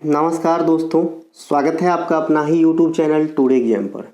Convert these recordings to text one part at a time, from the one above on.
नमस्कार दोस्तों, स्वागत है आपका अपना ही YouTube चैनल टुडे एग्जाम पर।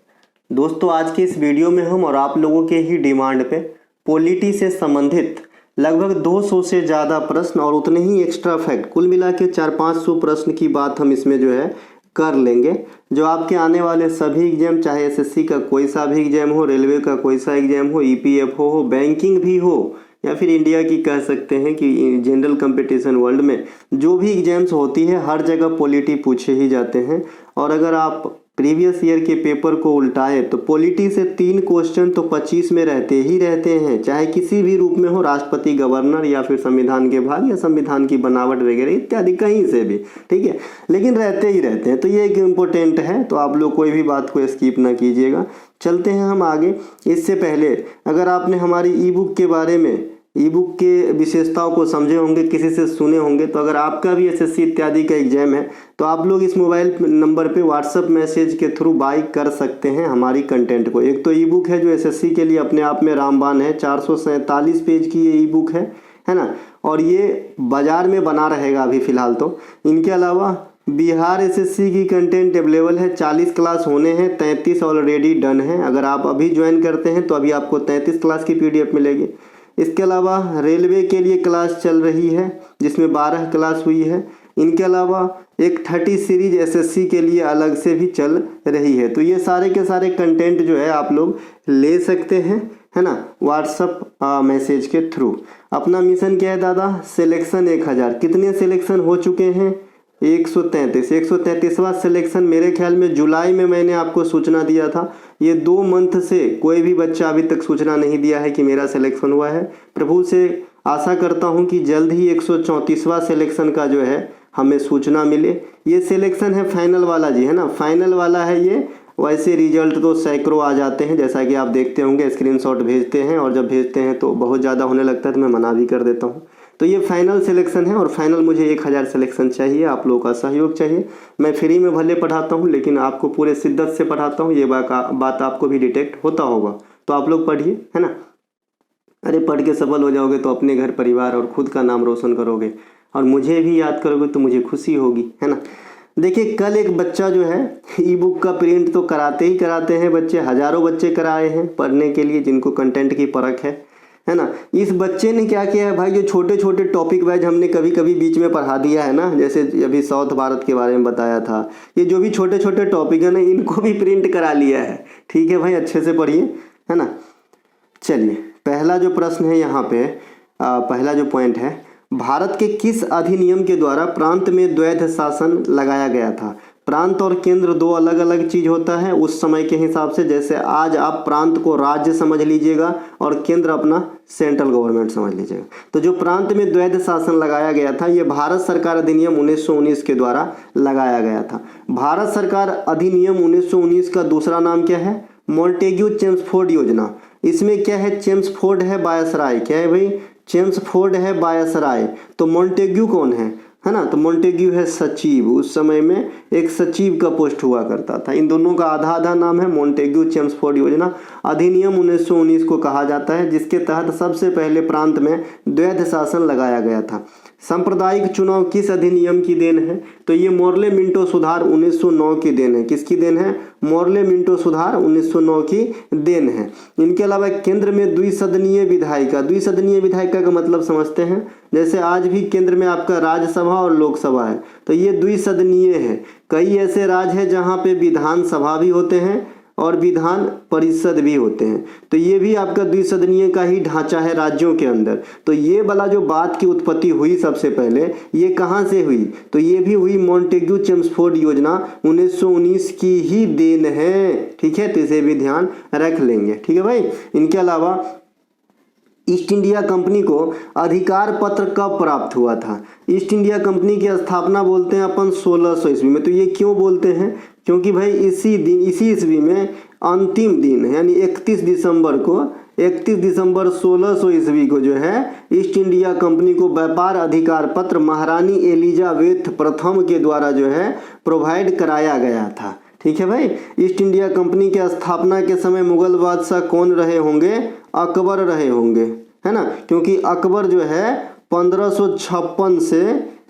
दोस्तों, आज के इस वीडियो में हम और आप लोगों के ही डिमांड पे पॉलिटी से संबंधित लगभग 200 से ज़्यादा प्रश्न और उतने ही एक्स्ट्रा फैक्ट, कुल मिला के 400-500 प्रश्न की बात हम इसमें जो है कर लेंगे, जो आपके आने वाले सभी एग्जाम, चाहे एसएससी का कोई सा भी एग्जाम हो, रेलवे का कोई सा एग्जाम हो, ईपीएफओ हो, बैंकिंग भी हो, या फिर इंडिया की कह सकते हैं कि जनरल कंपटीशन वर्ल्ड में जो भी एग्जाम्स होती है हर जगह पॉलिटी पूछे ही जाते हैं। और अगर आप प्रीवियस ईयर के पेपर को उल्टाए तो पॉलिटी से 3 क्वेश्चन तो 25 में रहते ही रहते हैं, चाहे किसी भी रूप में हो, राष्ट्रपति, गवर्नर या फिर संविधान के भाग या संविधान की बनावट वगैरह इत्यादि कहीं से भी, ठीक है, लेकिन रहते ही रहते हैं। तो ये एक इम्पोर्टेंट है, तो आप लोग कोई भी बात को स्किप ना कीजिएगा। चलते हैं हम आगे। इससे पहले अगर आपने हमारी ई बुक के बारे में, ई बुक के विशेषताओं को समझे होंगे, किसी से सुने होंगे, तो अगर आपका भी एसएससी इत्यादि का एग्जाम है तो आप लोग इस मोबाइल नंबर पे व्हाट्सएप मैसेज के थ्रू बाय कर सकते हैं हमारी कंटेंट को। एक तो ई बुक है जो एसएससी के लिए अपने आप में रामबाण है, 447 पेज की ये ई बुक है ना, और ये बाजार में बना रहेगा अभी फ़िलहाल तो। इनके अलावा बिहार एसएससी की कंटेंट अवेलेबल है, 40 क्लास होने हैं, 33 ऑलरेडी डन है। अगर आप अभी ज्वाइन करते हैं तो अभी आपको 33 क्लास की PDF मिलेगी। इसके अलावा रेलवे के लिए क्लास चल रही है जिसमें 12 क्लास हुई है। इनके अलावा एक 30 सीरीज एसएससी के लिए अलग से भी चल रही है। तो ये सारे के सारे कंटेंट जो है आप लोग ले सकते हैं, है ना, व्हाट्सअप मैसेज के थ्रू। अपना मिशन क्या है दादा? सिलेक्शन 1000। कितने सिलेक्शन हो चुके हैं? 133वां सिलेक्शन मेरे ख्याल में जुलाई में मैंने आपको सूचना दिया था। ये 2 मंथ से कोई भी बच्चा अभी तक सूचना नहीं दिया है कि मेरा सिलेक्शन हुआ है। प्रभु से आशा करता हूं कि जल्द ही 134वां सिलेक्शन का जो है हमें सूचना मिले। ये सिलेक्शन है फाइनल वाला जी, है ना, फाइनल वाला है ये। वैसे रिजल्ट तो सैकड़ों आ जाते हैं, जैसा कि आप देखते होंगे, स्क्रीनशॉट भेजते हैं और जब भेजते हैं तो बहुत ज़्यादा होने लगता है तो मैं मना भी कर देता हूँ। तो ये फाइनल सिलेक्शन है और फाइनल मुझे 1000 सिलेक्शन चाहिए, आप लोगों का सहयोग चाहिए। मैं फ्री में भले पढ़ाता हूँ लेकिन आपको पूरे शिद्दत से पढ़ाता हूँ, ये बात आपको भी डिटेक्ट होता होगा। तो आप लोग पढ़िए, है ना। अरे पढ़ के सफल हो जाओगे तो अपने घर परिवार और खुद का नाम रोशन करोगे और मुझे भी याद करोगे तो मुझे खुशी होगी, है ना। देखिए, कल एक बच्चा जो है ई बुक का प्रिंट तो कराते ही कराते हैं बच्चे, हज़ारों बच्चे कराए हैं पढ़ने के लिए जिनको कंटेंट की परख है ना। इस बच्चे ने क्या किया है भाई, जो छोटे छोटे टॉपिक वाइज हमने कभी कभी बीच में पढ़ा दिया है ना, जैसे अभी साउथ भारत के बारे में बताया था, ये जो भी छोटे छोटे टॉपिक है ना, इनको भी प्रिंट करा लिया है। ठीक है भाई, अच्छे से पढ़िए, है ना। चलिए, पहला जो प्रश्न है यहाँ पे, पहला जो पॉइंट है, भारत के किस अधिनियम के द्वारा प्रांत में द्वैध शासन लगाया गया था? प्रांत और केंद्र 2 अलग अलग चीज होता है उस समय के हिसाब से। जैसे आज आप प्रांत को राज्य समझ लीजिएगा और केंद्र अपना सेंट्रल गवर्नमेंट समझ लीजिएगा। तो जो प्रांत में द्वैध शासन लगाया गया था, ये भारत सरकार अधिनियम 1919 के द्वारा लगाया गया था। भारत सरकार अधिनियम 1919 का दूसरा नाम क्या है? मॉन्टेग्यू चेम्सफोर्ड योजना। इसमें क्या है? चेम्सफोर्ड है वायसराय। क्या है भाई? चेम्सफोर्ड है वायसराय। तो मॉन्टेग्यू कौन है ना, तो मॉन्टेग्यू है सचिव। उस समय में एक सचिव का पोस्ट हुआ करता था। इन दोनों का आधा आधा नाम है। मॉन्टेग्यू चेम्सफोर्ड योजना अधिनियम 1919 को कहा जाता है, जिसके तहत सबसे पहले प्रांत में द्वैध शासन लगाया गया था। सांप्रदायिक चुनाव किस अधिनियम की देन है? तो ये मोर्ले मिंटो सुधार 1909 की देन है। किसकी देन है? मोर्ले मिंटो सुधार 1909 की देन है। इनके अलावा केंद्र में द्विसदनीय विधायिका। द्विसदनीय विधायिका का मतलब समझते हैं, जैसे आज भी केंद्र में आपका राज्यसभा और लोकसभा है, तो ये द्विसदनीय है। कई ऐसे राज्य हैं जहाँ पे विधानसभा भी होते हैं और विधान परिषद भी होते हैं, तो ये भी आपका द्विसदनीय का ही ढांचा है राज्यों के अंदर। तो ये वाला जो बात की उत्पत्ति हुई सबसे पहले, ये कहाँ से हुई? तो ये भी हुई मॉन्टेग्यू चेम्सफोर्ड योजना 1919 की ही देन है। ठीक है, तो इसे भी ध्यान रख लेंगे। ठीक है भाई। इनके अलावा ईस्ट इंडिया कंपनी को अधिकार पत्र कब प्राप्त हुआ था? ईस्ट इंडिया कंपनी की स्थापना बोलते हैं अपन 1600 ईस्वी में। तो ये क्यों बोलते हैं? क्योंकि भाई इसी दिन, इसी ईस्वी में अंतिम दिन है, यानी 31 दिसंबर को, 31 दिसंबर 1600 ईस्वी को जो है ईस्ट इंडिया कंपनी को व्यापार अधिकार पत्र महारानी एलिजाबेथ प्रथम के द्वारा जो है प्रोवाइड कराया गया था। ठीक है भाई। ईस्ट इंडिया कंपनी के स्थापना के समय मुगल बादशाह कौन रहे होंगे? अकबर रहे होंगे, है ना, क्योंकि अकबर जो है 1556 से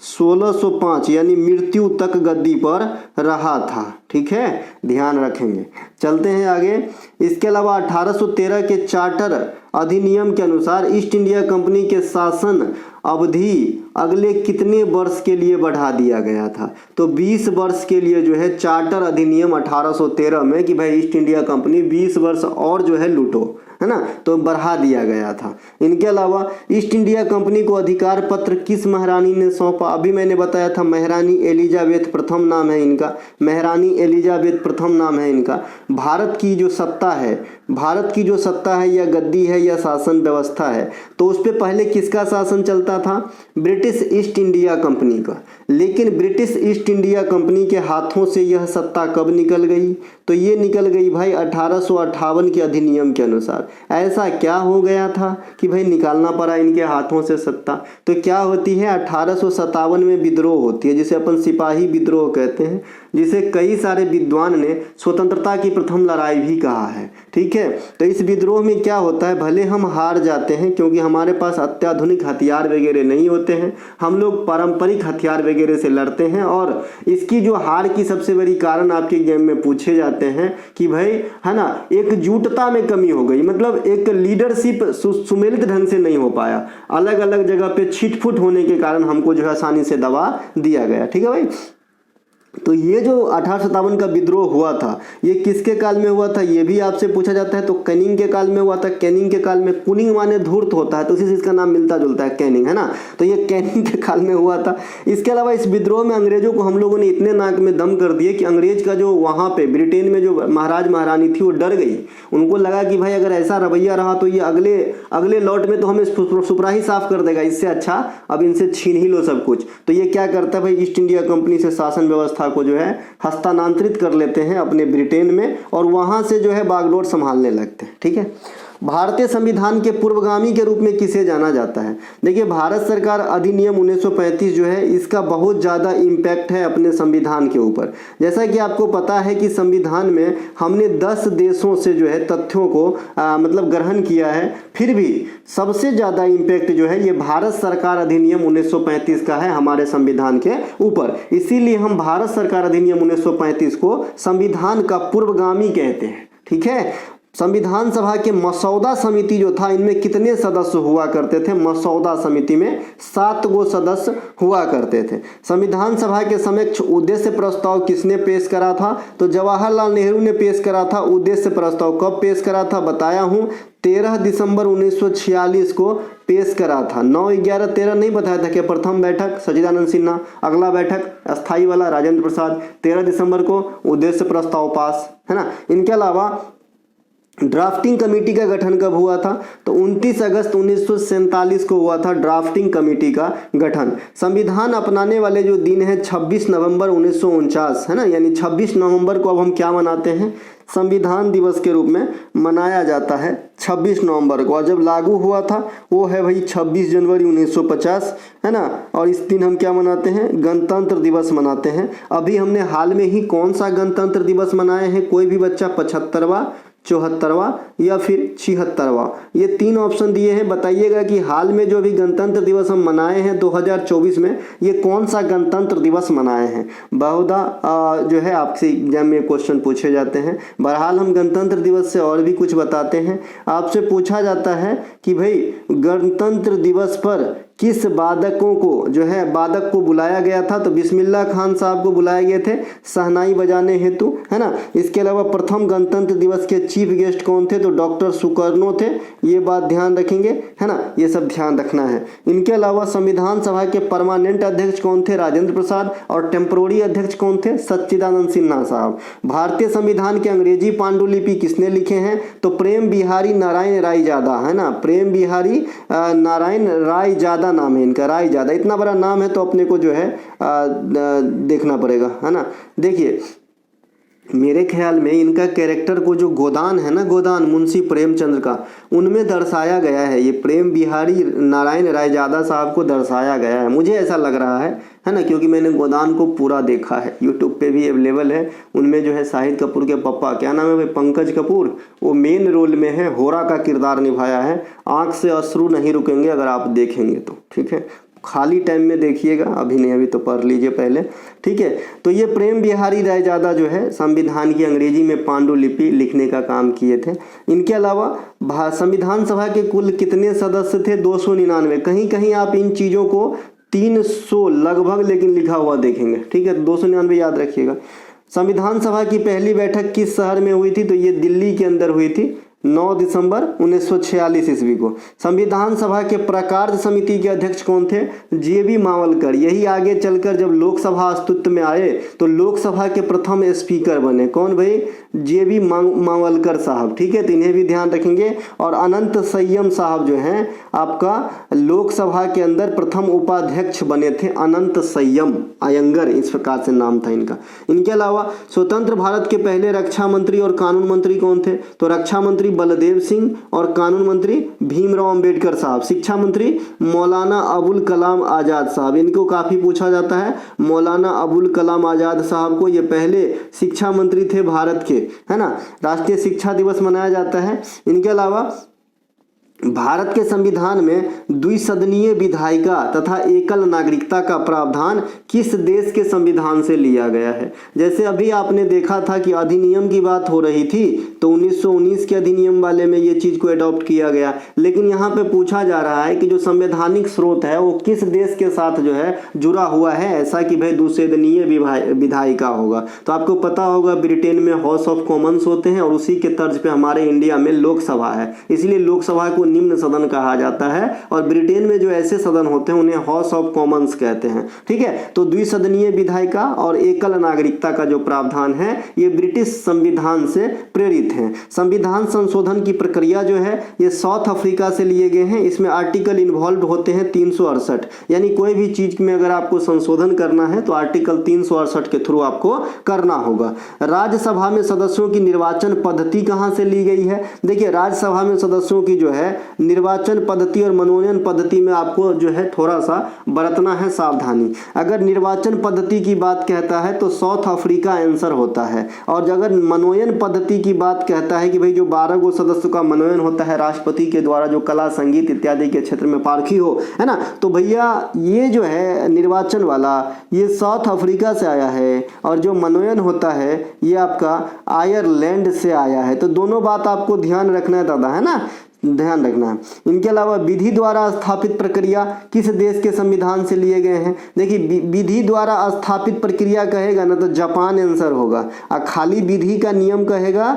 1605 यानी मृत्यु तक गद्दी पर रहा था। ठीक है, ध्यान रखेंगे। चलते हैं आगे। इसके अलावा 1813 के चार्टर अधिनियम के अनुसार ईस्ट इंडिया कंपनी के शासन अवधि अगले कितने वर्ष के लिए बढ़ा दिया गया था? तो 20 वर्ष के लिए जो है चार्टर अधिनियम 1813 में कि भाई ईस्ट इंडिया कंपनी 20 वर्ष और जो है लूटो, है ना, तो बढ़ा दिया गया था। इनके अलावा ईस्ट इंडिया कंपनी को अधिकार पत्र किस महारानी ने सौंपा? अभी मैंने बताया था महारानी एलिजाबेथ प्रथम नाम है इनका, महारानी एलिजाबेथ प्रथम नाम है इनका। भारत की जो सत्ता है या गद्दी है या शासन व्यवस्था है, तो उस पर पहले किसका शासन चलता था? ब्रिटिश ईस्ट इंडिया कंपनी का। लेकिन ब्रिटिश ईस्ट इंडिया कंपनी के हाथों से यह सत्ता कब निकल गई? तो ये निकल गई भाई 1858 के अधिनियम के अनुसार। ऐसा क्या हो गया था कि भाई निकालना पड़ा इनके हाथों से सत्ता? तो क्या होती है, 1857 में विद्रोह होती है, जिसे अपन सिपाही विद्रोह कहते हैं, जिसे कई सारे विद्वान ने स्वतंत्रता की प्रथम लड़ाई भी कहा है। ठीक है, तो इस विद्रोह में क्या होता है, भले हम हार जाते हैं क्योंकि हमारे पास अत्याधुनिक हथियार वगैरह नहीं होते हैं, हम लोग पारंपरिक हथियार वगैरह से लड़ते हैं। और इसकी जो हार की सबसे बड़ी कारण आपके एग्जाम में पूछे जाते हैं कि भाई, है ना, एकजुटता में कमी हो गई, मतलब एक लीडरशिप सुमेलित ढंग से नहीं हो पाया, अलग अलग जगह पे छिटफुट होने के कारण हमको जो है आसानी से दबा दिया गया। ठीक है भाई, तो ये जो 1857 का विद्रोह हुआ था, ये किसके काल में हुआ था, ये भी आपसे पूछा जाता है। तो कैनिंग के काल में हुआ था। कैनिंग के काल में, कुनिंग माने धूर्त होता है, तो उसी से इसका नाम मिलता जुलता है, कैनिंग, है ना, तो ये कैनिंग के काल में हुआ था। इसके अलावा इस विद्रोह में अंग्रेजों को हम लोगों ने इतने नाक में दम कर दिए कि अंग्रेज का जो वहाँ पे ब्रिटेन में जो महाराज महारानी थी वो डर गई। उनको लगा कि भाई अगर ऐसा रवैया रहा तो ये अगले लौट में तो हमें सुपरा ही साफ कर देगा, इससे अच्छा अब इनसे छीन ही लो सब कुछ। तो ये क्या करता है भाई, ईस्ट इंडिया कंपनी से शासन व्यवस्था को जो है हस्तांतरित कर लेते हैं अपने ब्रिटेन में, और वहां से जो है बागडोर संभालने लगते हैं। ठीक है, भारतीय संविधान के पूर्वगामी के रूप में किसे जाना जाता है? देखिए, भारत सरकार अधिनियम 1935 जो है, इसका बहुत ज़्यादा इम्पैक्ट है अपने संविधान के ऊपर। जैसा कि आपको पता है कि संविधान में हमने 10 देशों से जो है तथ्यों को मतलब ग्रहण किया है, फिर भी सबसे ज़्यादा इम्पैक्ट जो है ये भारत सरकार अधिनियम 1935 का है हमारे संविधान के ऊपर। इसीलिए हम भारत सरकार अधिनियम 1935 को संविधान का पूर्वगामी कहते हैं। ठीक है, संविधान सभा के मसौदा समिति जो था, इनमें कितने सदस्य हुआ करते थे? मसौदा समिति में 7 गो सदस्य हुआ करते थे। संविधान सभा के समक्ष उद्देश्य प्रस्ताव किसने पेश करा था? तो जवाहरलाल नेहरू ने पेश करा था उद्देश्य प्रस्ताव। कब पेश करा था बताया हूँ, 13 दिसंबर 1946 को पेश करा था। 9/11/13 नहीं बताया था कि प्रथम बैठक सच्चिदानंद सिन्हा, अगला बैठक अस्थाई वाला राजेंद्र प्रसाद, 13 दिसंबर को उद्देश्य प्रस्ताव पास, है ना। इनके अलावा ड्राफ्टिंग कमेटी का गठन कब हुआ था? तो 29 अगस्त 1947 को हुआ था ड्राफ्टिंग कमेटी का गठन। संविधान अपनाने वाले जो दिन है 26 नवंबर 1949, है ना, यानी 26 नवंबर को अब हम क्या मनाते हैं? संविधान दिवस के रूप में मनाया जाता है 26 नवंबर को। और जब लागू हुआ था वो है भाई 26 जनवरी 1950, है ना। और इस दिन हम क्या मनाते हैं? गणतंत्र दिवस मनाते हैं। अभी हमने हाल में ही कौन सा गणतंत्र दिवस मनाए हैं? कोई भी बच्चा 75वां, 74वां या फिर 76वां, ये 3 ऑप्शन दिए हैं। बताइएगा कि हाल में जो भी गणतंत्र दिवस हम मनाए हैं 2024 में, ये कौन सा गणतंत्र दिवस मनाए हैं? बहुधा जो है आपसे एग्जाम में क्वेश्चन पूछे जाते हैं। बहरहाल हम गणतंत्र दिवस से और भी कुछ बताते हैं। आपसे पूछा जाता है कि भाई गणतंत्र दिवस पर किस वादकों को जो है वादक को बुलाया गया था? तो बिस्मिल्लाह खान साहब को बुलाए गए थे शहनाई बजाने हेतु, है ना। इसके अलावा प्रथम गणतंत्र दिवस के चीफ गेस्ट कौन थे? तो डॉक्टर सुकर्णो थे। ये बात ध्यान रखेंगे, है ना, ये सब ध्यान रखना है। इनके अलावा संविधान सभा के परमानेंट अध्यक्ष कौन थे? राजेंद्र प्रसाद। और टेम्पोररी अध्यक्ष कौन थे? सच्चिदानंद सिन्हा साहब। भारतीय संविधान के अंग्रेजी पांडुलिपि किसने लिखे हैं? तो प्रेम बिहारी नारायण रायजादा, है ना, प्रेम बिहारी नारायण रायजादा नाम है इनका, रायजादा। इतना बड़ा नाम है तो अपने को जो है देखना पड़ेगा, है ना। देखिए, मेरे ख्याल में इनका कैरेक्टर को जो गोदान है ना, गोदान मुंशी प्रेमचंद्र का, उनमें दर्शाया गया है। ये प्रेम बिहारी नारायण रायजादा साहब को दर्शाया गया है, मुझे ऐसा लग रहा है ना, क्योंकि मैंने गोदान को पूरा देखा है, यूट्यूब पे भी अवेलेबल है। उनमें जो है शाहिद कपूर के पप्पा, क्या नाम है भाई, पंकज कपूर, वो मेन रोल में है, होरा का किरदार निभाया है। आंख से अश्रु नहीं रुकेंगे अगर आप देखेंगे तो, ठीक है। खाली टाइम में देखिएगा, अभी नहीं, अभी तो पढ़ लीजिए पहले, ठीक है। तो ये प्रेम बिहारी रायजादा जो है संविधान की अंग्रेजी में पांडुलिपि लिखने का काम किए थे। इनके अलावा संविधान सभा के कुल कितने सदस्य थे? 299। कहीं कहीं आप इन चीज़ों को 300 लगभग लेकिन लिखा हुआ देखेंगे, ठीक है। 299 याद रखिएगा। संविधान सभा की पहली बैठक किस शहर में हुई थी? तो ये दिल्ली के अंदर हुई थी 9 दिसंबर 1946 ईस्वी को। संविधान सभा के प्रकार्य समिति के अध्यक्ष कौन थे? JB मावलकर। यही आगे चलकर जब लोकसभा अस्तित्व में आए तो लोकसभा के प्रथम स्पीकर बने। कौन भाई? JB मावलकर साहब, ठीक है। तो इन्हें भी ध्यान रखेंगे। और अनंत संयम साहब जो हैं आपका लोकसभा के अंदर प्रथम उपाध्यक्ष बने थे, अनंत संयम अयंगर, इस प्रकार से नाम था इनका। इनके अलावा स्वतंत्र भारत के पहले रक्षा मंत्री और कानून मंत्री कौन थे? तो रक्षा मंत्री बलदेव सिंह और कानून मंत्री भीमराव अंबेडकर साहब। शिक्षा मंत्री मौलाना अबुल कलाम आजाद साहब, इनको काफी पूछा जाता है। मौलाना अबुल कलाम आजाद साहब को, ये पहले शिक्षा मंत्री थे भारत के, है ना। राष्ट्रीय शिक्षा दिवस मनाया जाता है। इनके अलावा भारत के संविधान में द्विसदनीय विधायिका तथा एकल नागरिकता का प्रावधान किस देश के संविधान से लिया गया है? जैसे अभी आपने देखा था कि अधिनियम की बात हो रही थी तो 1919 के अधिनियम वाले में ये चीज को अडॉप्ट किया गया, लेकिन यहाँ पे पूछा जा रहा है कि जो संवैधानिक स्रोत है वो किस देश के साथ जो है जुड़ा हुआ है, ऐसा कि भाई द्विसदनीय विधायिका होगा। तो आपको पता होगा ब्रिटेन में हाउस ऑफ कॉमन्स होते हैं और उसी के तर्ज पे हमारे इंडिया में लोकसभा है, इसलिए लोकसभा को निम्न सदन कहा जाता है और ब्रिटेन में जो ऐसे सदन होते हैं उन्हें हाउस ऑफ कॉमन्स कहते हैं, ठीक है। तो द्विसदनीय विधायिका और एकल नागरिकता का जो प्रावधान है ये ब्रिटिश संविधान से प्रेरित है। संविधान संशोधन की प्रक्रिया जो है ये साउथ अफ्रीका से लिए गए हैं। इसमें आर्टिकल इन्वॉल्व होते हैं 368, यानी कोई भी चीज में अगर आपको संशोधन करना है तो आर्टिकल 368 के थ्रू आपको करना होगा। राज्यसभा में सदस्यों की निर्वाचन पद्धति कहां से ली गई है? देखिए राज्यसभा में सदस्यों की जो है निर्वाचन पद्धति और मनोनयन पद्धति में आपको जो है थोड़ा सा बरतना है सावधानी। अगर निर्वाचन पद्धति की बात कहता है तो साउथ अफ्रीका आंसर होता है, और अगर मनोनयन पद्धति की बात कहता है कि भाई जो 12 गो सदस्यों का मनोनयन होता है राष्ट्रपति के द्वारा जो कला संगीत इत्यादि के क्षेत्र में पारखी हो, है ना, तो भैया ये जो है निर्वाचन वाला ये साउथ अफ्रीका से आया है, और जो मनोनयन होता है ये आपका आयरलैंड से आया है। तो दोनों बात आपको ध्यान रखना है दादा, है ना, ध्यान रखना है। इनके अलावा विधि द्वारा स्थापित प्रक्रिया किस देश के संविधान से लिए गए हैं? देखिए विधि द्वारा स्थापित प्रक्रिया कहेगा ना तो जापान आंसर होगा, और खाली विधि का नियम कहेगा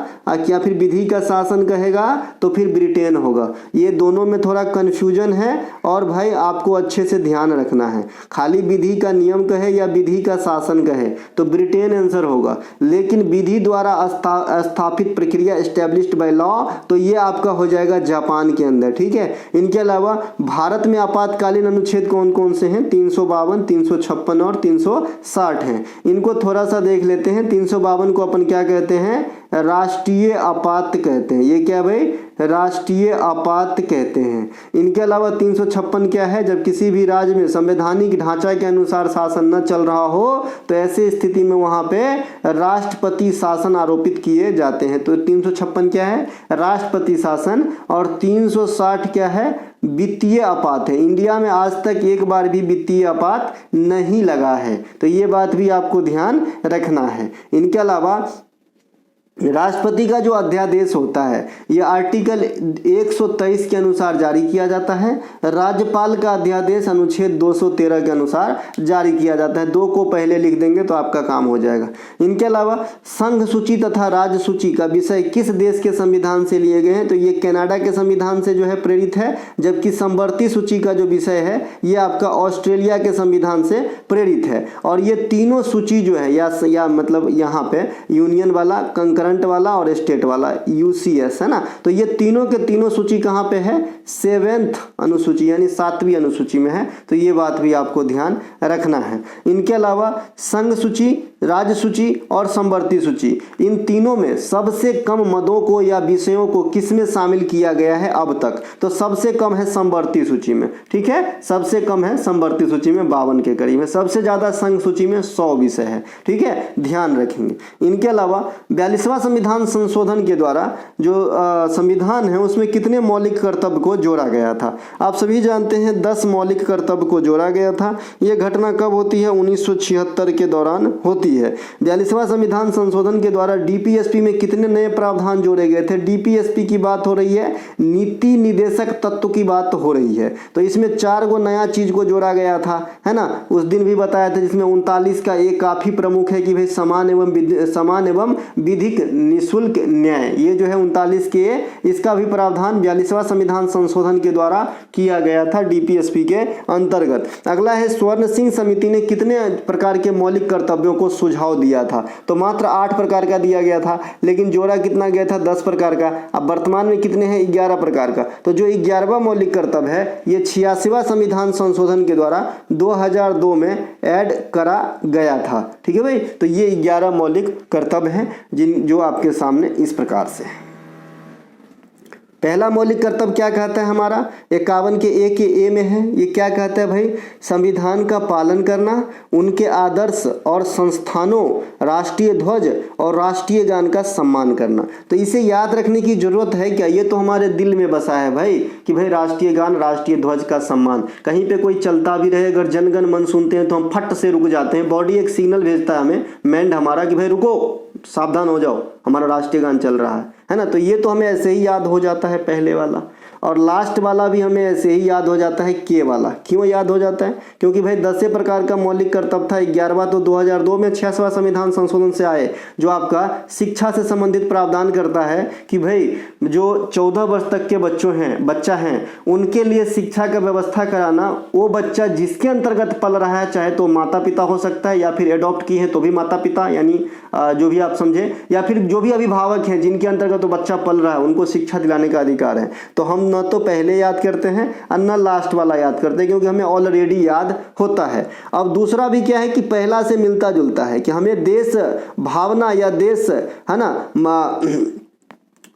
या फिर विधि का शासन कहेगा तो फिर ब्रिटेन होगा। ये दोनों में थोड़ा कंफ्यूजन है और भाई आपको अच्छे से ध्यान रखना है। खाली विधि का नियम कहे या विधि का शासन कहे तो ब्रिटेन आंसर होगा, लेकिन विधि द्वारा स्थापित प्रक्रिया एस्टेब्लिश्ड बाय लॉ तो ये आपका हो जाएगा जापान के अंदर, ठीक है। इनके अलावा भारत में आपातकालीन अनुच्छेद कौन कौन से हैं? 352, 356 और 360 हैं। इनको थोड़ा सा देख लेते हैं। 352 को अपन क्या कहते हैं? राष्ट्रीय आपात कहते हैं। ये क्या भाई? राष्ट्रीय आपात कहते हैं। इनके अलावा 356 क्या है? जब किसी भी राज्य में संवैधानिक ढांचा के अनुसार शासन न चल रहा हो तो ऐसी स्थिति में वहां पे राष्ट्रपति शासन आरोपित किए जाते हैं। तो 356 क्या है? राष्ट्रपति शासन। और 360 क्या है? वित्तीय आपात है। इंडिया में आज तक एक बार भी वित्तीय आपात नहीं लगा है, तो ये बात भी आपको ध्यान रखना है। इनके अलावा राष्ट्रपति का जो अध्यादेश होता है ये आर्टिकल 123 के अनुसार जारी किया जाता है। राज्यपाल का अध्यादेश अनुच्छेद 213 के अनुसार जारी किया जाता है। 2 को पहले लिख देंगे तो आपका काम हो जाएगा। इनके अलावा संघ सूची तथा राज्य सूची का विषय किस देश के संविधान से लिए गए हैं? तो ये कनाडा के संविधान से जो है प्रेरित है, जबकि समवर्ती सूची का जो विषय है ये आपका ऑस्ट्रेलिया के संविधान से प्रेरित है। और ये तीनों सूची जो है या मतलब यहाँ पे यूनियन वाला, कंकरेंट वाला और स्टेट वाला UCS है ना, तो ये तीनों के तीनों सूची कहाँ पे है? 7th अनुसूची यानी 7वीं अनुसूची में है। तो ये बात भी आपको ध्यान रखना है। इनके अलावा संघ सूची, राज्य सूची और समवर्ती सूची, इन तीनों में सबसे कम मदों को या विषयों को किसमें शामिल किया गया है अब तक? तो सबसे कम है समवर्ती सूची में, ठीक है, सबसे कम है समवर्ती सूची में 52 के करीब है। सबसे ज्यादा संघ सूची में 100 विषय है, ठीक है, ध्यान रखेंगे। इनके अलावा 42वां 42वां संविधान संशोधन के द्वारा जो संविधान है उसमें कितने मौलिक कर्तव्य को जोड़ा गया था? आप सभी जानते हैं 10 मौलिक कर्तव्य को जोड़ा गया था। ये घटना कब होती है? 1976 के दौरान होती है। 42वां संविधान संशोधन के द्वारा डीपीएसपी में कितने नए प्रावधान जोड़े गए थे? डीपीएसपी की बात हो रही है, नीति निदेशक तत्व की बात हो रही है। तो इसमें 4 गो नया चीज को जोड़ा गया था, है ना, उस दिन भी बताया था, जिसमें 39 का एक काफी प्रमुख है कि भाई समान एवं विधिक निःशुल्क न्याय, ये जो है 39 के, इसका भी प्रावधान 42वां संविधान संशोधन के द्वारा किया गया था डीपीएसपी के अंतर्गत। अगला है स्वर्ण सिंह समिति ने कितने प्रकार के मौलिक कर्तव्यों को सुझाव दिया था? तो मात्र 8 प्रकार का दिया गया था, लेकिन जोड़ा कितना गया था? 10 प्रकार का। अब वर्तमान में कितने हैं? 11 प्रकार का। तो जो 11वां मौलिक कर्तव्य है ये 86वां संविधान संशोधन के द्वारा 2002 में ऐड करा गया था। ठीक है भाई, तो ये 11 मौलिक कर्तव्य हैं जो आपके सामने इस प्रकार से है। पहला मौलिक कर्तव्य क्या कहता है हमारा? 51 के ए में है। ये क्या कहता है भाई? संविधान का पालन करना, उनके आदर्श और संस्थानों, राष्ट्रीय ध्वज और राष्ट्रीय गान का सम्मान करना। तो इसे याद रखने की जरूरत है क्या? ये तो हमारे दिल में बसा है भाई कि भाई राष्ट्रीय गान, राष्ट्रीय ध्वज का सम्मान। कहीं पे कोई चलता भी रहे, अगर जनगण मन सुनते हैं तो हम फट से रुक जाते हैं। बॉडी एक सिग्नल भेजता है हमें, मैंड हमारा, कि भाई रुको, सावधान हो जाओ, हमारा राष्ट्रीय गान चल रहा है ना। तो ये तो हमें ऐसे ही याद हो जाता है पहले वाला, और लास्ट वाला भी हमें ऐसे ही याद हो जाता है के वाला। क्यों याद हो जाता है? क्योंकि भाई 10 प्रकार का मौलिक कर्तव्य था। 11वां तो 2002 में 86वां संविधान संशोधन से आए, जो आपका शिक्षा से संबंधित प्रावधान करता है कि भाई जो 14 वर्ष तक के बच्चा हैं उनके लिए शिक्षा का व्यवस्था कराना। वो बच्चा जिसके अंतर्गत पल रहा है, चाहे तो माता पिता हो सकता है, या फिर एडॉप्ट किए हैं तो भी माता पिता, यानी जो भी आप समझे, या फिर जो भी अभिभावक हैं जिनके अंतर्गत तो बच्चा पल रहा है, उनको शिक्षा दिलाने का अधिकार है। तो हम न तो पहले याद करते हैं और न लास्ट वाला याद करते हैं, क्योंकि हमें ऑलरेडी याद होता है। अब दूसरा भी क्या है कि पहला से मिलता जुलता है कि हमें देश भावना या देश, है ना,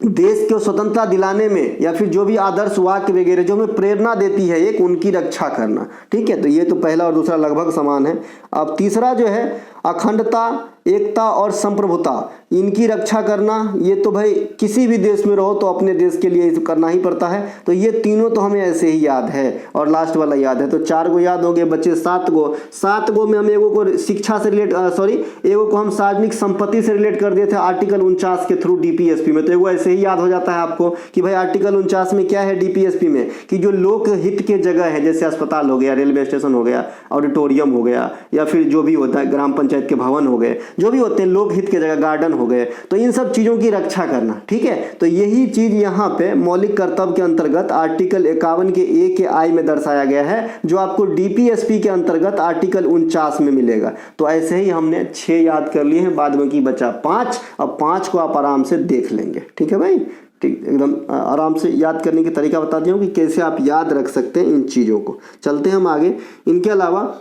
देश को स्वतंत्रता दिलाने में, या फिर जो भी आदर्श वाक्य वगैरह जो हमें प्रेरणा देती है एक, उनकी रक्षा करना। ठीक है, तो ये तो पहला और दूसरा लगभग समान है। अब तीसरा जो है अखंडता, एकता और संप्रभुता, इनकी रक्षा करना। ये तो भाई किसी भी देश में रहो तो अपने देश के लिए करना ही पड़ता है। तो ये तीनों तो हमें ऐसे ही याद है, और लास्ट वाला याद है। तो 4 गो याद हो गए, बच्चे 7 गो में हम एगो को शिक्षा से रिलेट एगो को हम सार्वजनिक संपत्ति से रिलेट कर दिए थे आर्टिकल 49 के थ्रू डीपीएसपी में। तो एगो ऐसे ही याद हो जाता है आपको कि भाई आर्टिकल 49 में क्या है डीपीएसपी में, कि जो लोक हित के जगह है, जैसे अस्पताल हो गया, रेलवे स्टेशन हो गया, ऑडिटोरियम हो गया, या फिर जो भी होता है ग्राम पंचायत के भवन हो गए, जो भी होते हैं लोकहित के जगह, गार्डन हो गए, तो इन सब चीजों की रक्षा करना। ठीक है, तो यही चीज यहाँ पे मौलिक कर्तव्य के अंतर्गत आर्टिकल 51 के ए के आई में दर्शाया गया है, जो आपको डीपीएसपी के अंतर्गत आर्टिकल 49 में मिलेगा। तो ऐसे ही हमने 6 याद कर लिए हैं, बाद में की बचा 5। अब 5 को आप आराम से देख लेंगे। ठीक है भाई, ठीक, एकदम आराम से याद करने की तरीका बता दिया हूँ कि कैसे आप याद रख सकते हैं इन चीज़ों को। चलते हैं हम आगे। इनके अलावा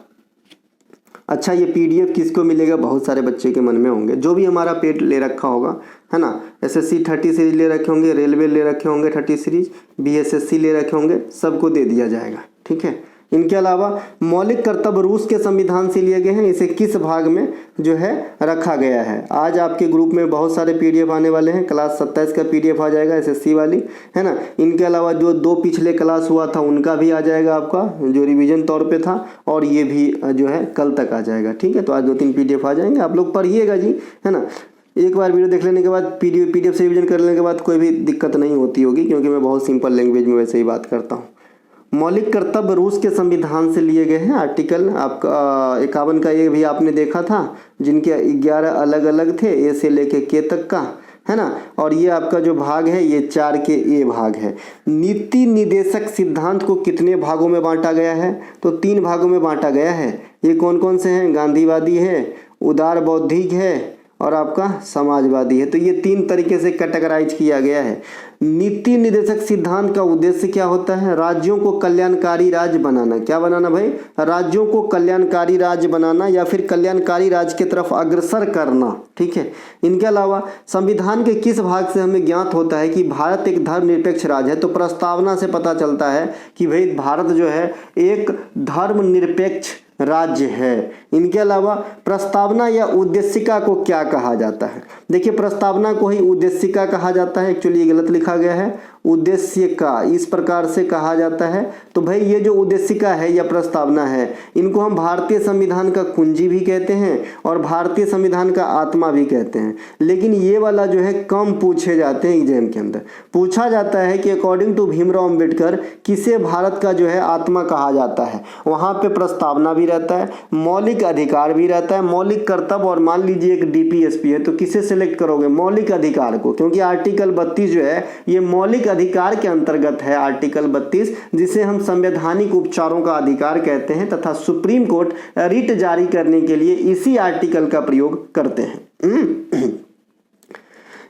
अच्छा, ये पीडीएफ किसको मिलेगा? बहुत सारे बच्चे के मन में होंगे, जो भी हमारा पेड ले रखा होगा, है ना। एसएससी 30 सीरीज ले रखे होंगे, रेलवे ले रखे होंगे 30 सीरीज, बीएसएससी ले रखे होंगे, सबको दे दिया जाएगा। ठीक है, इनके अलावा मौलिक कर्तव्य रूस के संविधान से लिए गए हैं, इसे किस भाग में जो है रखा गया है? आज आपके ग्रुप में बहुत सारे पीडीएफ आने वाले हैं, क्लास 27 का पीडीएफ आ जाएगा एसएससी वाली, है ना। इनके अलावा जो 2 पिछले क्लास हुआ था उनका भी आ जाएगा आपका, जो रिवीजन तौर पे था, और ये भी जो है कल तक आ जाएगा। ठीक है, तो आज 2-3 पीडीएफ आ जाएंगे, आप लोग पढ़िएगा जी, है ना। एक बार वीडियो देख लेने के बाद पीडीएफ से रिवीजन कर लेने के बाद कोई भी दिक्कत नहीं होती होगी, क्योंकि मैं बहुत सिंपल लैंग्वेज में वैसे ही बात करता हूँ। मौलिक कर्तव्य रूस के संविधान से लिए गए हैं। आर्टिकल आपका 51 का ये भी आपने देखा था, जिनके 11 अलग अलग थे, ए से लेके के तक का, है ना। और ये आपका जो भाग है ये 4 के ए भाग है। नीति निदेशक सिद्धांत को कितने भागों में बांटा गया है? तो 3 भागों में बांटा गया है। ये कौन कौन से हैं? गांधीवादी है, उदार बौद्धिक है, और आपका समाजवादी है। तो ये 3 तरीके से कैटेगराइज किया गया है। नीति निर्देशक सिद्धांत का उद्देश्य क्या होता है? राज्यों को कल्याणकारी राज्य बनाना। क्या बनाना भाई? राज्यों को कल्याणकारी राज्य बनाना, या फिर कल्याणकारी राज्य की तरफ अग्रसर करना। ठीक है, इनके अलावा संविधान के किस भाग से हमें ज्ञात होता है कि भारत एक धर्मनिरपेक्ष राज्य है? तो प्रस्तावना से पता चलता है कि भाई भारत जो है एक धर्मनिरपेक्ष राज्य है। इनके अलावा प्रस्तावना या उद्देशिका को क्या कहा जाता है? देखिए प्रस्तावना को ही उद्देशिका कहा जाता है, एक्चुअली ये गलत लिखा गया है, उद्देश्य का इस प्रकार से कहा जाता है। तो भाई ये जो उद्देशिका है या प्रस्तावना है, इनको हम भारतीय संविधान का कुंजी भी कहते हैं और भारतीय संविधान का आत्मा भी कहते हैं। लेकिन ये वाला जो है कम पूछे जाते हैं एग्जाम के अंदर। पूछा जाता है कि अकॉर्डिंग टू भीमराव अंबेडकर किसे भारत का जो है आत्मा कहा जाता है। वहाँ पे प्रस्तावना भी रहता है, मौलिक अधिकार भी रहता है, मौलिक कर्तव्य, और मान लीजिए एक डीपीएसपी है तो किसे सिलेक्ट करोगे? मौलिक अधिकार को, क्योंकि आर्टिकल 32 जो है ये मौलिक अधिकार के अंतर्गत है। आर्टिकल 32 जिसे हम संवैधानिक उपचारों का अधिकार कहते हैं तथा सुप्रीम कोर्ट रिट जारी करने के लिए इसी आर्टिकल का प्रयोग करते हैं।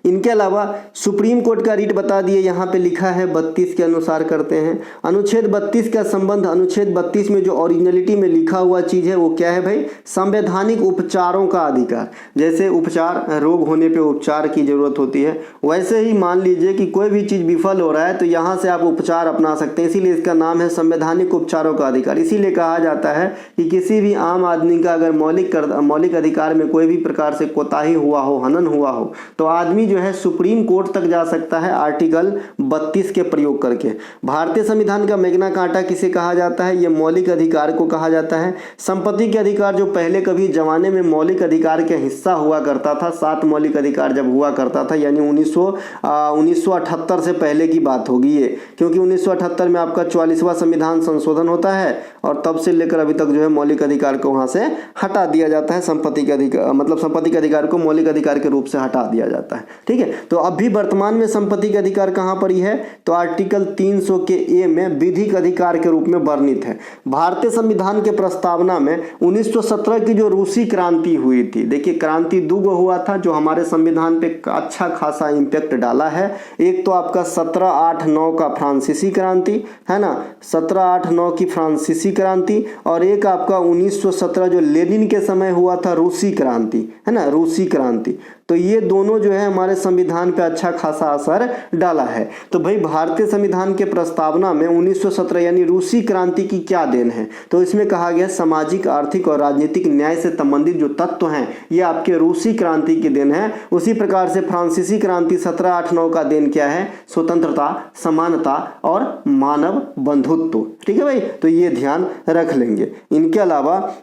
इनके अलावा सुप्रीम कोर्ट का रीट बता दिए, यहाँ पे लिखा है 32 के अनुसार करते हैं। अनुच्छेद 32 का संबंध अनुच्छेद 32 में जो ओरिजिनलिटी में लिखा हुआ चीज़ है वो क्या है भाई? संवैधानिक उपचारों का अधिकार। जैसे उपचार, रोग होने पे उपचार की जरूरत होती है, वैसे ही मान लीजिए कि कोई भी चीज़ विफल हो रहा है तो यहाँ से आप उपचार अपना सकते हैं, इसीलिए इसका नाम है संवैधानिक उपचारों का अधिकार। इसीलिए कहा जाता है कि किसी भी आम आदमी का अगर मौलिक अधिकार में कोई भी प्रकार से कोताही हुआ हो, हनन हुआ हो, तो आदमी जो है सुप्रीम कोर्ट तक जा सकता है आर्टिकल 32 के प्रयोग करके। भारतीय संविधान का मैग्ना कार्टा किसे कहा जाता है? ये मौलिक अधिकार को कहा जाता है। संपत्ति के अधिकार जो पहले कभी जमाने में मौलिक अधिकार के हिस्सा हुआ करता था, 7 मौलिक अधिकार जब हुआ करता था, यानी 1978 से पहले की बात होगी ये, क्योंकि 1978 में आपका 44वां संविधान संशोधन होता है और तब से लेकर अभी तक जो है मौलिक अधिकार को वहां से हटा दिया जाता है। संपत्ति के अधिकार मतलब संपत्ति के अधिकार को मौलिक अधिकार के रूप से हटा दिया जाता है। ठीक है, तो अभी वर्तमान में संपत्ति का अधिकार कहां पर ही है? तो आर्टिकल 300 के ए में विधिक अधिकार के रूप में वर्णित है। भारतीय संविधान के प्रस्तावना में 1917 की जो रूसी क्रांति हुई थी, देखिए क्रांति दुगो हुआ था जो हमारे संविधान पे अच्छा खासा इंपैक्ट डाला है। एक तो आपका 1789 का फ्रांसीसी क्रांति है ना, 1789 की फ्रांसीसी क्रांति, और एक आपका 1917 जो लेनिन के समय हुआ था रूसी क्रांति है ना, रूसी क्रांति। तो ये दोनों जो है हमारे संविधान पे अच्छा खासा असर डाला है। तो भाई भारतीय संविधान के प्रस्तावना में 1917 यानी रूसी क्रांति की क्या देन है? तो इसमें कहा गया सामाजिक, आर्थिक और राजनीतिक न्याय से संबंधित जो तत्व हैं ये आपके रूसी क्रांति की देन है। उसी प्रकार से फ्रांसीसी क्रांति 1789 का देन क्या है? स्वतंत्रता, समानता और मानव बंधुत्व। ठीक है भाई, तो ये ध्यान रख लेंगे। इनके अलावा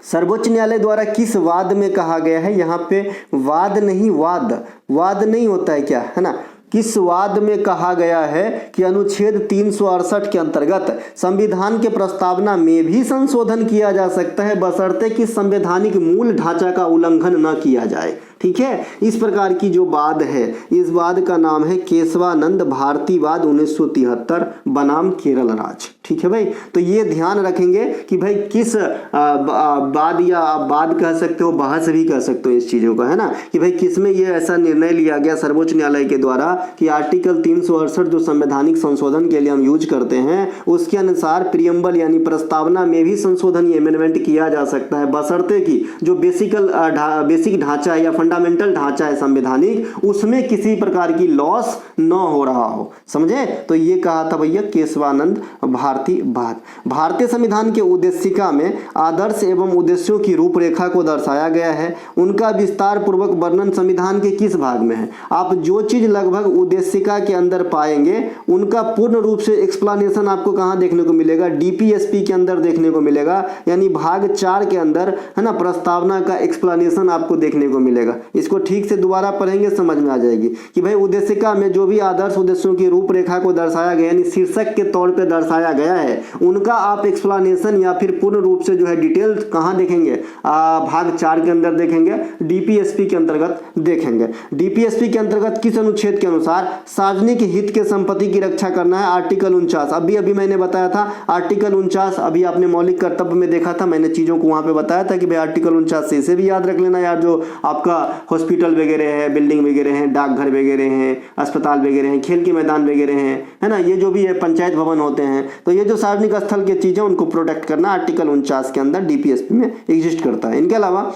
सर्वोच्च न्यायालय द्वारा किस वाद में कहा गया है? यहाँ पे वाद नहीं, वाद नहीं होता है क्या, है ना। किस वाद में कहा गया है कि अनुच्छेद 368 के अंतर्गत संविधान के प्रस्तावना में भी संशोधन किया जा सकता है बशर्ते कि संवैधानिक मूल ढांचा का उल्लंघन न किया जाए। ठीक है, इस प्रकार की जो वाद है, इस वाद का नाम है केशवानंद भारती वाद 1973 बनाम केरल राज्य। ठीक है भाई, तो ये ध्यान रखेंगे कि भाई किस वाद, या आप वाद कह सकते हो, बहस भी कह सकते हो इस चीजों का, है ना, कि भाई किसमें ये ऐसा निर्णय लिया गया सर्वोच्च न्यायालय के द्वारा कि आर्टिकल 368 जो संवैधानिक संशोधन के लिए हम यूज करते हैं उसके अनुसार प्रियम्बल यानी प्रस्तावना में भी संशोधन, अमेंडमेंट किया जा सकता है बशर्ते कि जो बेसिक ढांचा है या फंडामेंटल ढांचा है संवैधानिक, उसमें किसी प्रकार की लॉस न हो रहा हो। समझे? तो ये कहा था भैया केशवानंद भारती वाद। भारतीय संविधान के उद्देशिका में आदर्श एवं उद्देश्यों की रूपरेखा को दर्शाया गया है। उनका विस्तार पूर्वक वर्णन संविधान के किस भाग में है? आप जो चीज लगभग उद्देशिका के अंदर पाएंगे उनका पूर्ण रूप से एक्सप्लेनेशन आपको कहां देखने को मिलेगा? डीपीएसपी के अंदर देखने को मिलेगा, यानी भाग 4 के अंदर, है ना, प्रस्तावना का एक्सप्लेनेशन आपको देखने को मिलेगा। इसको ठीक से दोबारा पढ़ेंगे समझ में आ जाएगी कि भाई उद्देशिका में जो भी आदर्श उद्देश्यों की रूपरेखा को दर्शाया गया यानी शीर्षक के तौर पे दर्शाया गया है, उनका आप एक्सप्लेनेशन या फिर पूर्ण रूप से जो है डिटेल कहां देखेंगे? भाग 4 के अंदर देखेंगे, डीपीएसपी के अंतर्गत देखेंगे। डीपीएसपी के अंतर्गत किस अनुच्छेद के अनुसार सार्वजनिक हित के संपत्ति की रक्षा करना है? आर्टिकल 49। अभी मैंने बताया था आर्टिकल 49, अभी आपने मौलिक कर्तव्य में देखा था, मैंने चीजों को वहां पे बताया था कि भाई आर्टिकल 49 से इसे भी याद रख लेना यार, जो आपका हॉस्पिटल वगैरह है, बिल्डिंग वगैरह हैं, डाकघर वगैरह हैं, अस्पताल वगैरह हैं, खेल के मैदान वगैरह हैं, है ना, ये जो भी है पंचायत भवन होते हैं, तो ये जो सार्वजनिक स्थल की चीजें उनको प्रोटेक्ट करना आर्टिकल 49 के अंदर डीपीएसपी में एग्जिस्ट करता है। इनके अलावा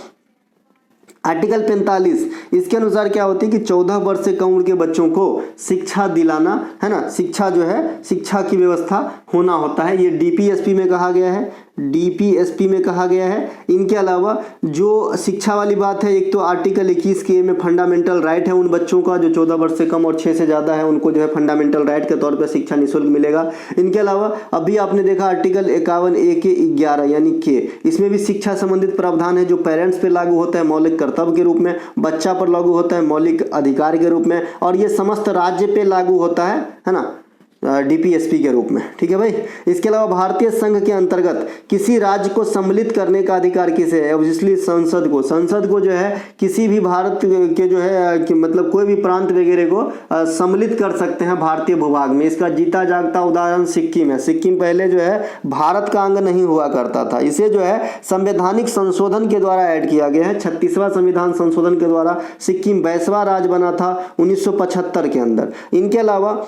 आर्टिकल 45 इसके अनुसार क्या होती है कि 14 वर्ष से कम उम्र के बच्चों को शिक्षा दिलाना, है ना, शिक्षा जो है, शिक्षा की व्यवस्था होना होता है। ये डीपीएसपी में कहा गया है, डीपीएसपी में कहा गया है। इनके अलावा जो शिक्षा वाली बात है, एक तो आर्टिकल 21 के में फंडामेंटल राइट है उन बच्चों का जो 14 वर्ष से कम और 6 से ज़्यादा है, उनको जो है फंडामेंटल राइट के तौर पर शिक्षा निःशुल्क मिलेगा। इनके अलावा अभी आपने देखा आर्टिकल 51A के 11 यानी के, इसमें भी शिक्षा संबंधित प्रावधान है जो पेरेंट्स पे लागू होता है मौलिक कर्तव्य के रूप में, बच्चा पर लागू होता है मौलिक अधिकार के रूप में, और ये समस्त राज्य पे लागू होता है ना, डीपीएसपी के रूप में। ठीक है भाई। इसके अलावा भारतीय संघ के अंतर्गत किसी राज्य को सम्मिलित करने का अधिकार किसे है? ऑब्वियसली संसद को। संसद को जो है किसी भी भारत के जो है कि मतलब कोई भी प्रांत वगैरह को सम्मिलित कर सकते हैं भारतीय भूभाग में। इसका जीता जागता उदाहरण सिक्किम है। सिक्किम पहले जो है भारत का अंग नहीं हुआ करता था, इसे जो है संवैधानिक संशोधन के द्वारा ऐड किया गया है। 36वां संविधान संशोधन के द्वारा सिक्किम 22वां राज्य बना था 1975 के अंदर। इनके अलावा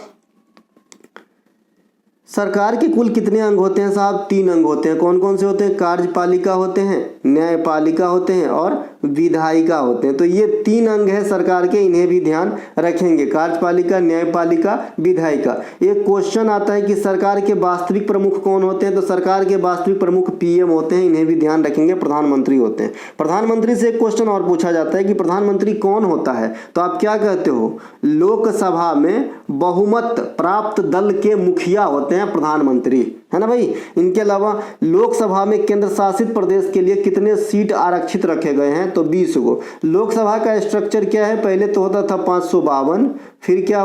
सरकार के कुल कितने अंग होते हैं साहब? 3 अंग होते हैं। कौन कौन से होते हैं? कार्यपालिका होते हैं, न्यायपालिका होते हैं और विधायिका होते हैं। तो ये 3 अंग है सरकार के, इन्हें भी ध्यान रखेंगे, कार्यपालिका, न्यायपालिका, विधायिका। एक क्वेश्चन आता है कि सरकार के वास्तविक प्रमुख कौन होते हैं? तो सरकार के वास्तविक प्रमुख पीएम होते हैं, इन्हें भी ध्यान रखेंगे, प्रधानमंत्री होते हैं। प्रधानमंत्री से एक क्वेश्चन और पूछा जाता है कि प्रधानमंत्री कौन होता है? तो आप क्या कहते हो? लोकसभा में बहुमत प्राप्त दल के मुखिया होते हैं प्रधानमंत्री, है ना भाई। इनके अलावा लोकसभा में केंद्र शासित प्रदेश के लिए कितने सीट आरक्षित रखे गए हैं? तो 20 को। लोकसभा का स्ट्रक्चर क्या है? पहले तो होता था 552, फिर क्या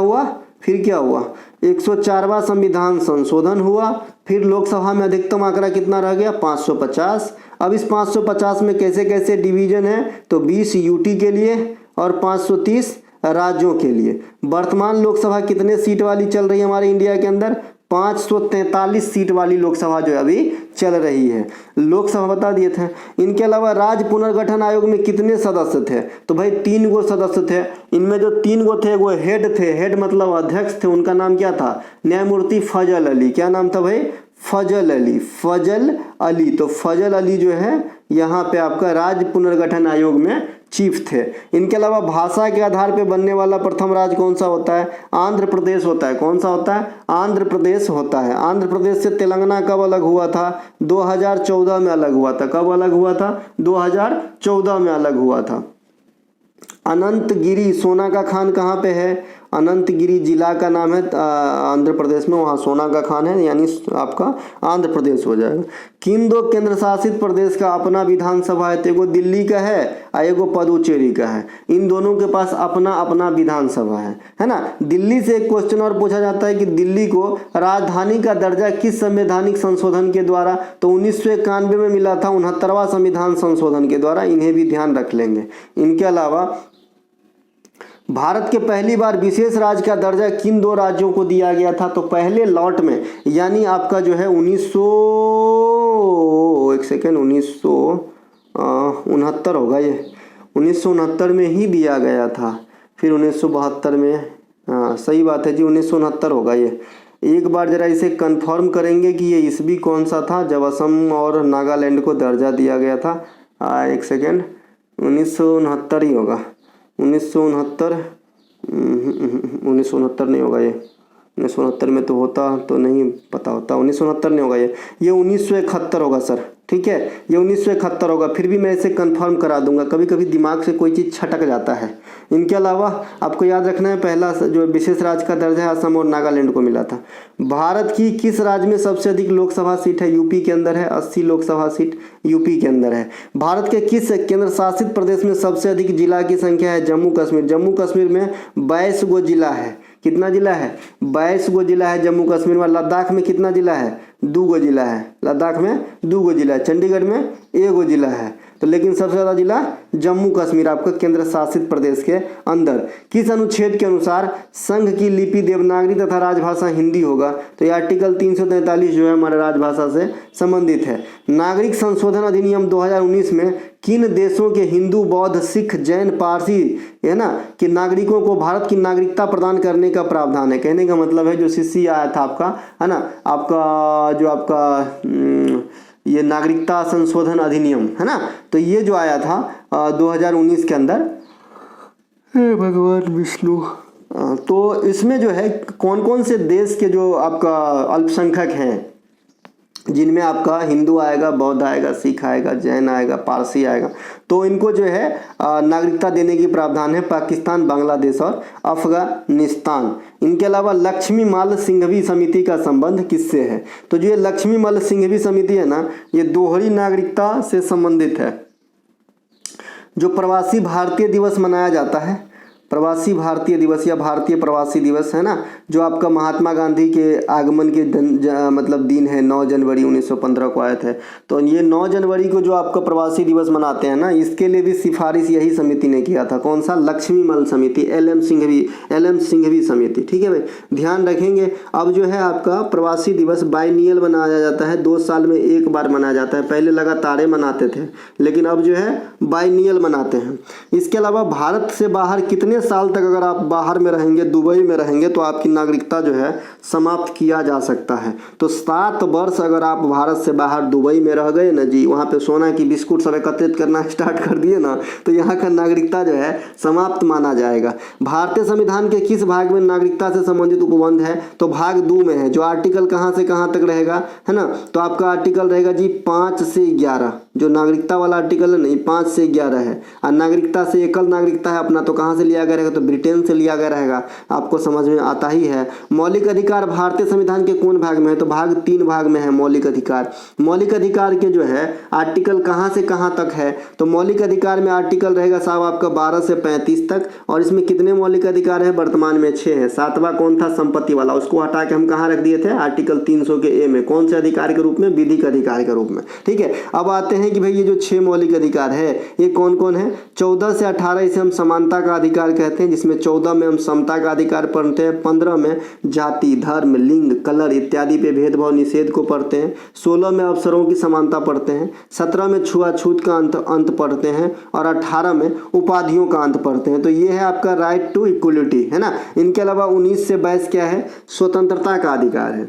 हुआ? 104वां संविधान संशोधन हुआ, फिर लोकसभा में अधिकतम आंकड़ा कितना रह गया? 550। अब इस 550 में कैसे कैसे डिवीजन है? तो 20 यूटी के लिए और 530 राज्यों के लिए। वर्तमान लोकसभा कितने सीट वाली चल रही है हमारे इंडिया के अंदर? 543 सीट वाली लोकसभा जो अभी चल रही है। लोकसभा बता दिए थे। इनके अलावा राज्य पुनर्गठन आयोग में कितने सदस्य थे? तो भाई 3 गो सदस्य थे। इनमें जो 3 गो थे वो हेड थे, हेड मतलब अध्यक्ष थे। उनका नाम क्या था? न्यायमूर्ति फजल अली। क्या नाम था भाई? फजल अली, फजल अली। तो फजल अली जो है यहाँ पे आपका राज्य पुनर्गठन आयोग में चीफ थे। इनके अलावा भाषा के आधार पे बनने वाला प्रथम राज्य कौन सा होता है? आंध्र प्रदेश होता है। कौन सा होता है? आंध्र प्रदेश होता है। आंध्र प्रदेश से तेलंगाना कब अलग हुआ था? 2014 में अलग हुआ था। कब अलग हुआ था? 2014 में अलग हुआ था। अनंतगिरी सोना का खान कहाँ पे है? अनंतगिरी जिला का नाम है आंध्र प्रदेश में, वहाँ सोना का खान है, यानी आपका आंध्र प्रदेश हो जाएगा। किन 2 केंद्र शासित प्रदेश का अपना विधानसभा है? तो एगो दिल्ली का है और एगो पुडुचेरी का है। इन दोनों के पास अपना अपना विधानसभा है ना। दिल्ली से एक क्वेश्चन और पूछा जाता है कि दिल्ली को राजधानी का दर्जा किस संवैधानिक संशोधन के द्वारा? तो 1991 में मिला था, 69वां संविधान संशोधन के द्वारा। इन्हें भी ध्यान रख लेंगे। इनके अलावा भारत के पहली बार विशेष राज्य का दर्जा किन 2 राज्यों को दिया गया था? तो पहले लॉट में, यानी आपका जो है 1969 होगा, ये 1969 में ही दिया गया था। फिर 1972 में, हाँ सही बात है जी, 1969 होगा ये। एक बार जरा इसे कंफर्म करेंगे कि ये ईस्वी कौन सा था जब असम और नागालैंड को दर्जा दिया गया था। एक सेकेंड, 1969 ही होगा। 1969 नहीं होगा ये। 1969 में तो होता तो नहीं पता होता। 1969 नहीं होगा ये 1971 होगा सर। ठीक है, ये 1971 होगा। फिर भी मैं इसे कंफर्म करा दूंगा, कभी कभी दिमाग से कोई चीज़ छटक जाता है। इनके अलावा आपको याद रखना है, पहला जो विशेष राज्य का दर्जा है असम और नागालैंड को मिला था। भारत की किस राज्य में सबसे अधिक लोकसभा सीट है? यूपी के अंदर है, 80 लोकसभा सीट यूपी के अंदर है। भारत के किस केंद्र शासित प्रदेश में सबसे अधिक जिला की संख्या है? जम्मू कश्मीर। जम्मू कश्मीर में 22 गो जिला है। कितना जिला है? 22 गो जिला है जम्मू कश्मीर में। लद्दाख में कितना जिला है? 2 गो जिला है। लद्दाख में 2 गो जिला है। चंडीगढ़ में 1 गो जिला है। तो लेकिन सबसे ज़्यादा जिला जम्मू कश्मीर आपका केंद्र शासित प्रदेश के अंदर। किस अनुच्छेद के अनुसार संघ की लिपि देवनागरी तथा राजभाषा हिंदी होगा? तो ये आर्टिकल 343 जो है हमारे राजभाषा से संबंधित है। नागरिक संशोधन अधिनियम 2019 में किन देशों के हिंदू, बौद्ध, सिख, जैन, पारसी है ना कि नागरिकों को भारत की नागरिकता प्रदान करने का प्रावधान है? कहने का मतलब है जो सीसी आया था आपका, है ना, आपका जो आपका ये नागरिकता संशोधन अधिनियम है ना, तो ये जो आया था 2019 के अंदर, हे भगवान विष्णु, तो इसमें जो है कौन कौन से देश के जो आपका अल्पसंख्यक हैं, जिनमें आपका हिंदू आएगा, बौद्ध आएगा, सिख आएगा, जैन आएगा, पारसी आएगा, तो इनको जो है नागरिकता देने की प्रावधान है पाकिस्तान, बांग्लादेश और अफगानिस्तान। इनके अलावा लक्ष्मी मल्ल सिंघवी समिति का संबंध किससे है? तो जो ये लक्ष्मी मल्ल सिंघवी समिति है ना, ये दोहरी नागरिकता से संबंधित है। जो प्रवासी भारतीय दिवस मनाया जाता है, प्रवासी भारतीय दिवस या भारतीय प्रवासी दिवस है ना, जो आपका महात्मा गांधी के आगमन के मतलब दिन है, 9 जनवरी 1915 को आया था। तो ये 9 जनवरी को जो आपका प्रवासी दिवस मनाते हैं ना, इसके लिए भी सिफारिश यही समिति ने किया था। कौन सा? लक्ष्मी मल्ल समिति, एल एम सिंघवी समिति। ठीक है भाई, ध्यान रखेंगे। अब जो है आपका प्रवासी दिवस बाइनियल मनाया जाता है, 2 साल में एक बार मनाया जाता है। पहले लगातार मनाते थे, लेकिन अब जो है बाइनियल मनाते हैं। इसके अलावा भारत से बाहर कितने साल तक अगर आप बाहर में रहेंगे, दुबई में रहेंगे, तो आपकी नागरिकता जो है समाप्त किया जा सकता है। तो 7 वर्ष अगर आप भारत से बाहर दुबई में रह गए ना जी, वहाँ पे सोना की बिस्कुट सब एकत्रित करना स्टार्ट कर दिए ना, तो यहाँ का नागरिकता जो है समाप्त माना जाएगा। भारतीय संविधान के किस भाग में नागरिकता से संबंधित उपबंध है? तो भाग 2 में है। जो आर्टिकल कहाँ से कहाँ तक रहेगा, है ना, तो आपका आर्टिकल रहेगा जी 5 से 11। जो नागरिकता वाला आर्टिकल है नहीं, 5 से 11 है। और नागरिकता से एकल नागरिकता है अपना, तो कहाँ से लिया गया रहेगा? तो ब्रिटेन से लिया गया रहेगा। आपको समझ में आता ही है। मौलिक अधिकार भारतीय संविधान के कौन भाग में है? तो भाग 3 भाग में है मौलिक अधिकार। मौलिक अधिकार के जो है आर्टिकल कहाँ से कहाँ तक है? तो मौलिक अधिकार में आर्टिकल रहेगा साहब आपका 12 से 35 तक। और इसमें कितने मौलिक अधिकार है? वर्तमान में 6 है। 7वां कौन था? संपत्ति वाला। उसको हटा के हम कहाँ रख दिए थे? आर्टिकल 300 के ए में। कौन से अधिकार के रूप में? विधिक अधिकार के रूप में। ठीक है, अब आते हैं कि भाई ये जो 6 मौलिक अधिकार है ये कौन कौन है? 14 से 18 इसे हम समानता का अधिकार कहते हैं, जिसमें 14 में हम समता का अधिकार पढ़ते हैं, 15 में जाति, धर्म, लिंग, कलर इत्यादि पे भेदभाव निषेध को पढ़ते हैं, 16 में अवसरों की समानता पढ़ते हैं, 17 में छुआछूत का अंत पढ़ते हैं, और 18 में उपाधियों का अंत पढ़ते हैं। तो ये है आपका राइट टू इक्वलिटी, है ना। इनके अलावा 19 से 22 क्या है? स्वतंत्रता का अधिकार है।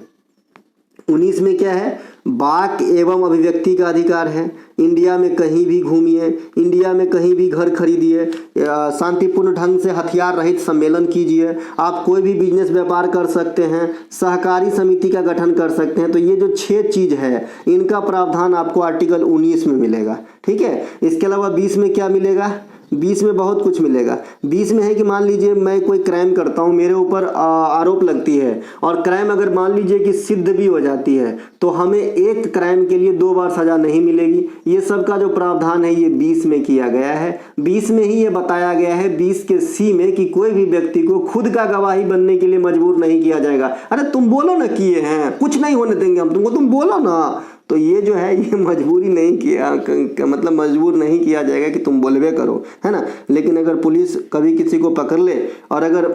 19 में क्या है? वाक एवं अभिव्यक्ति का अधिकार है। इंडिया में कहीं भी घूमिए, इंडिया में कहीं भी घर खरीदिए, शांतिपूर्ण ढंग से हथियार रहित सम्मेलन कीजिए, आप कोई भी बिजनेस व्यापार कर सकते हैं, सहकारी समिति का गठन कर सकते हैं। तो ये जो 6 चीज़ है इनका प्रावधान आपको आर्टिकल 19 में मिलेगा। ठीक है, इसके अलावा 20 में क्या मिलेगा? 20 में बहुत कुछ मिलेगा। 20 में है कि मान लीजिए मैं कोई क्राइम करता हूँ, मेरे ऊपर आरोप लगती है, और क्राइम अगर मान लीजिए कि सिद्ध भी हो जाती है, तो हमें एक क्राइम के लिए 2 बार सजा नहीं मिलेगी। ये सब का जो प्रावधान है ये 20 में किया गया है। 20 में ही ये बताया गया है, 20 के सी में, कि कोई भी व्यक्ति को खुद का गवाही बनने के लिए मजबूर नहीं किया जाएगा। अरे तुम बोलो ना किए हैं, कुछ नहीं होने देंगे हम तुमको, तुम बोलो ना। तो ये जो है ये मजबूरी नहीं किया, मतलब मजबूर नहीं किया जाएगा कि तुम बोलबे करो, है ना। लेकिन अगर पुलिस कभी किसी को पकड़ ले और अगर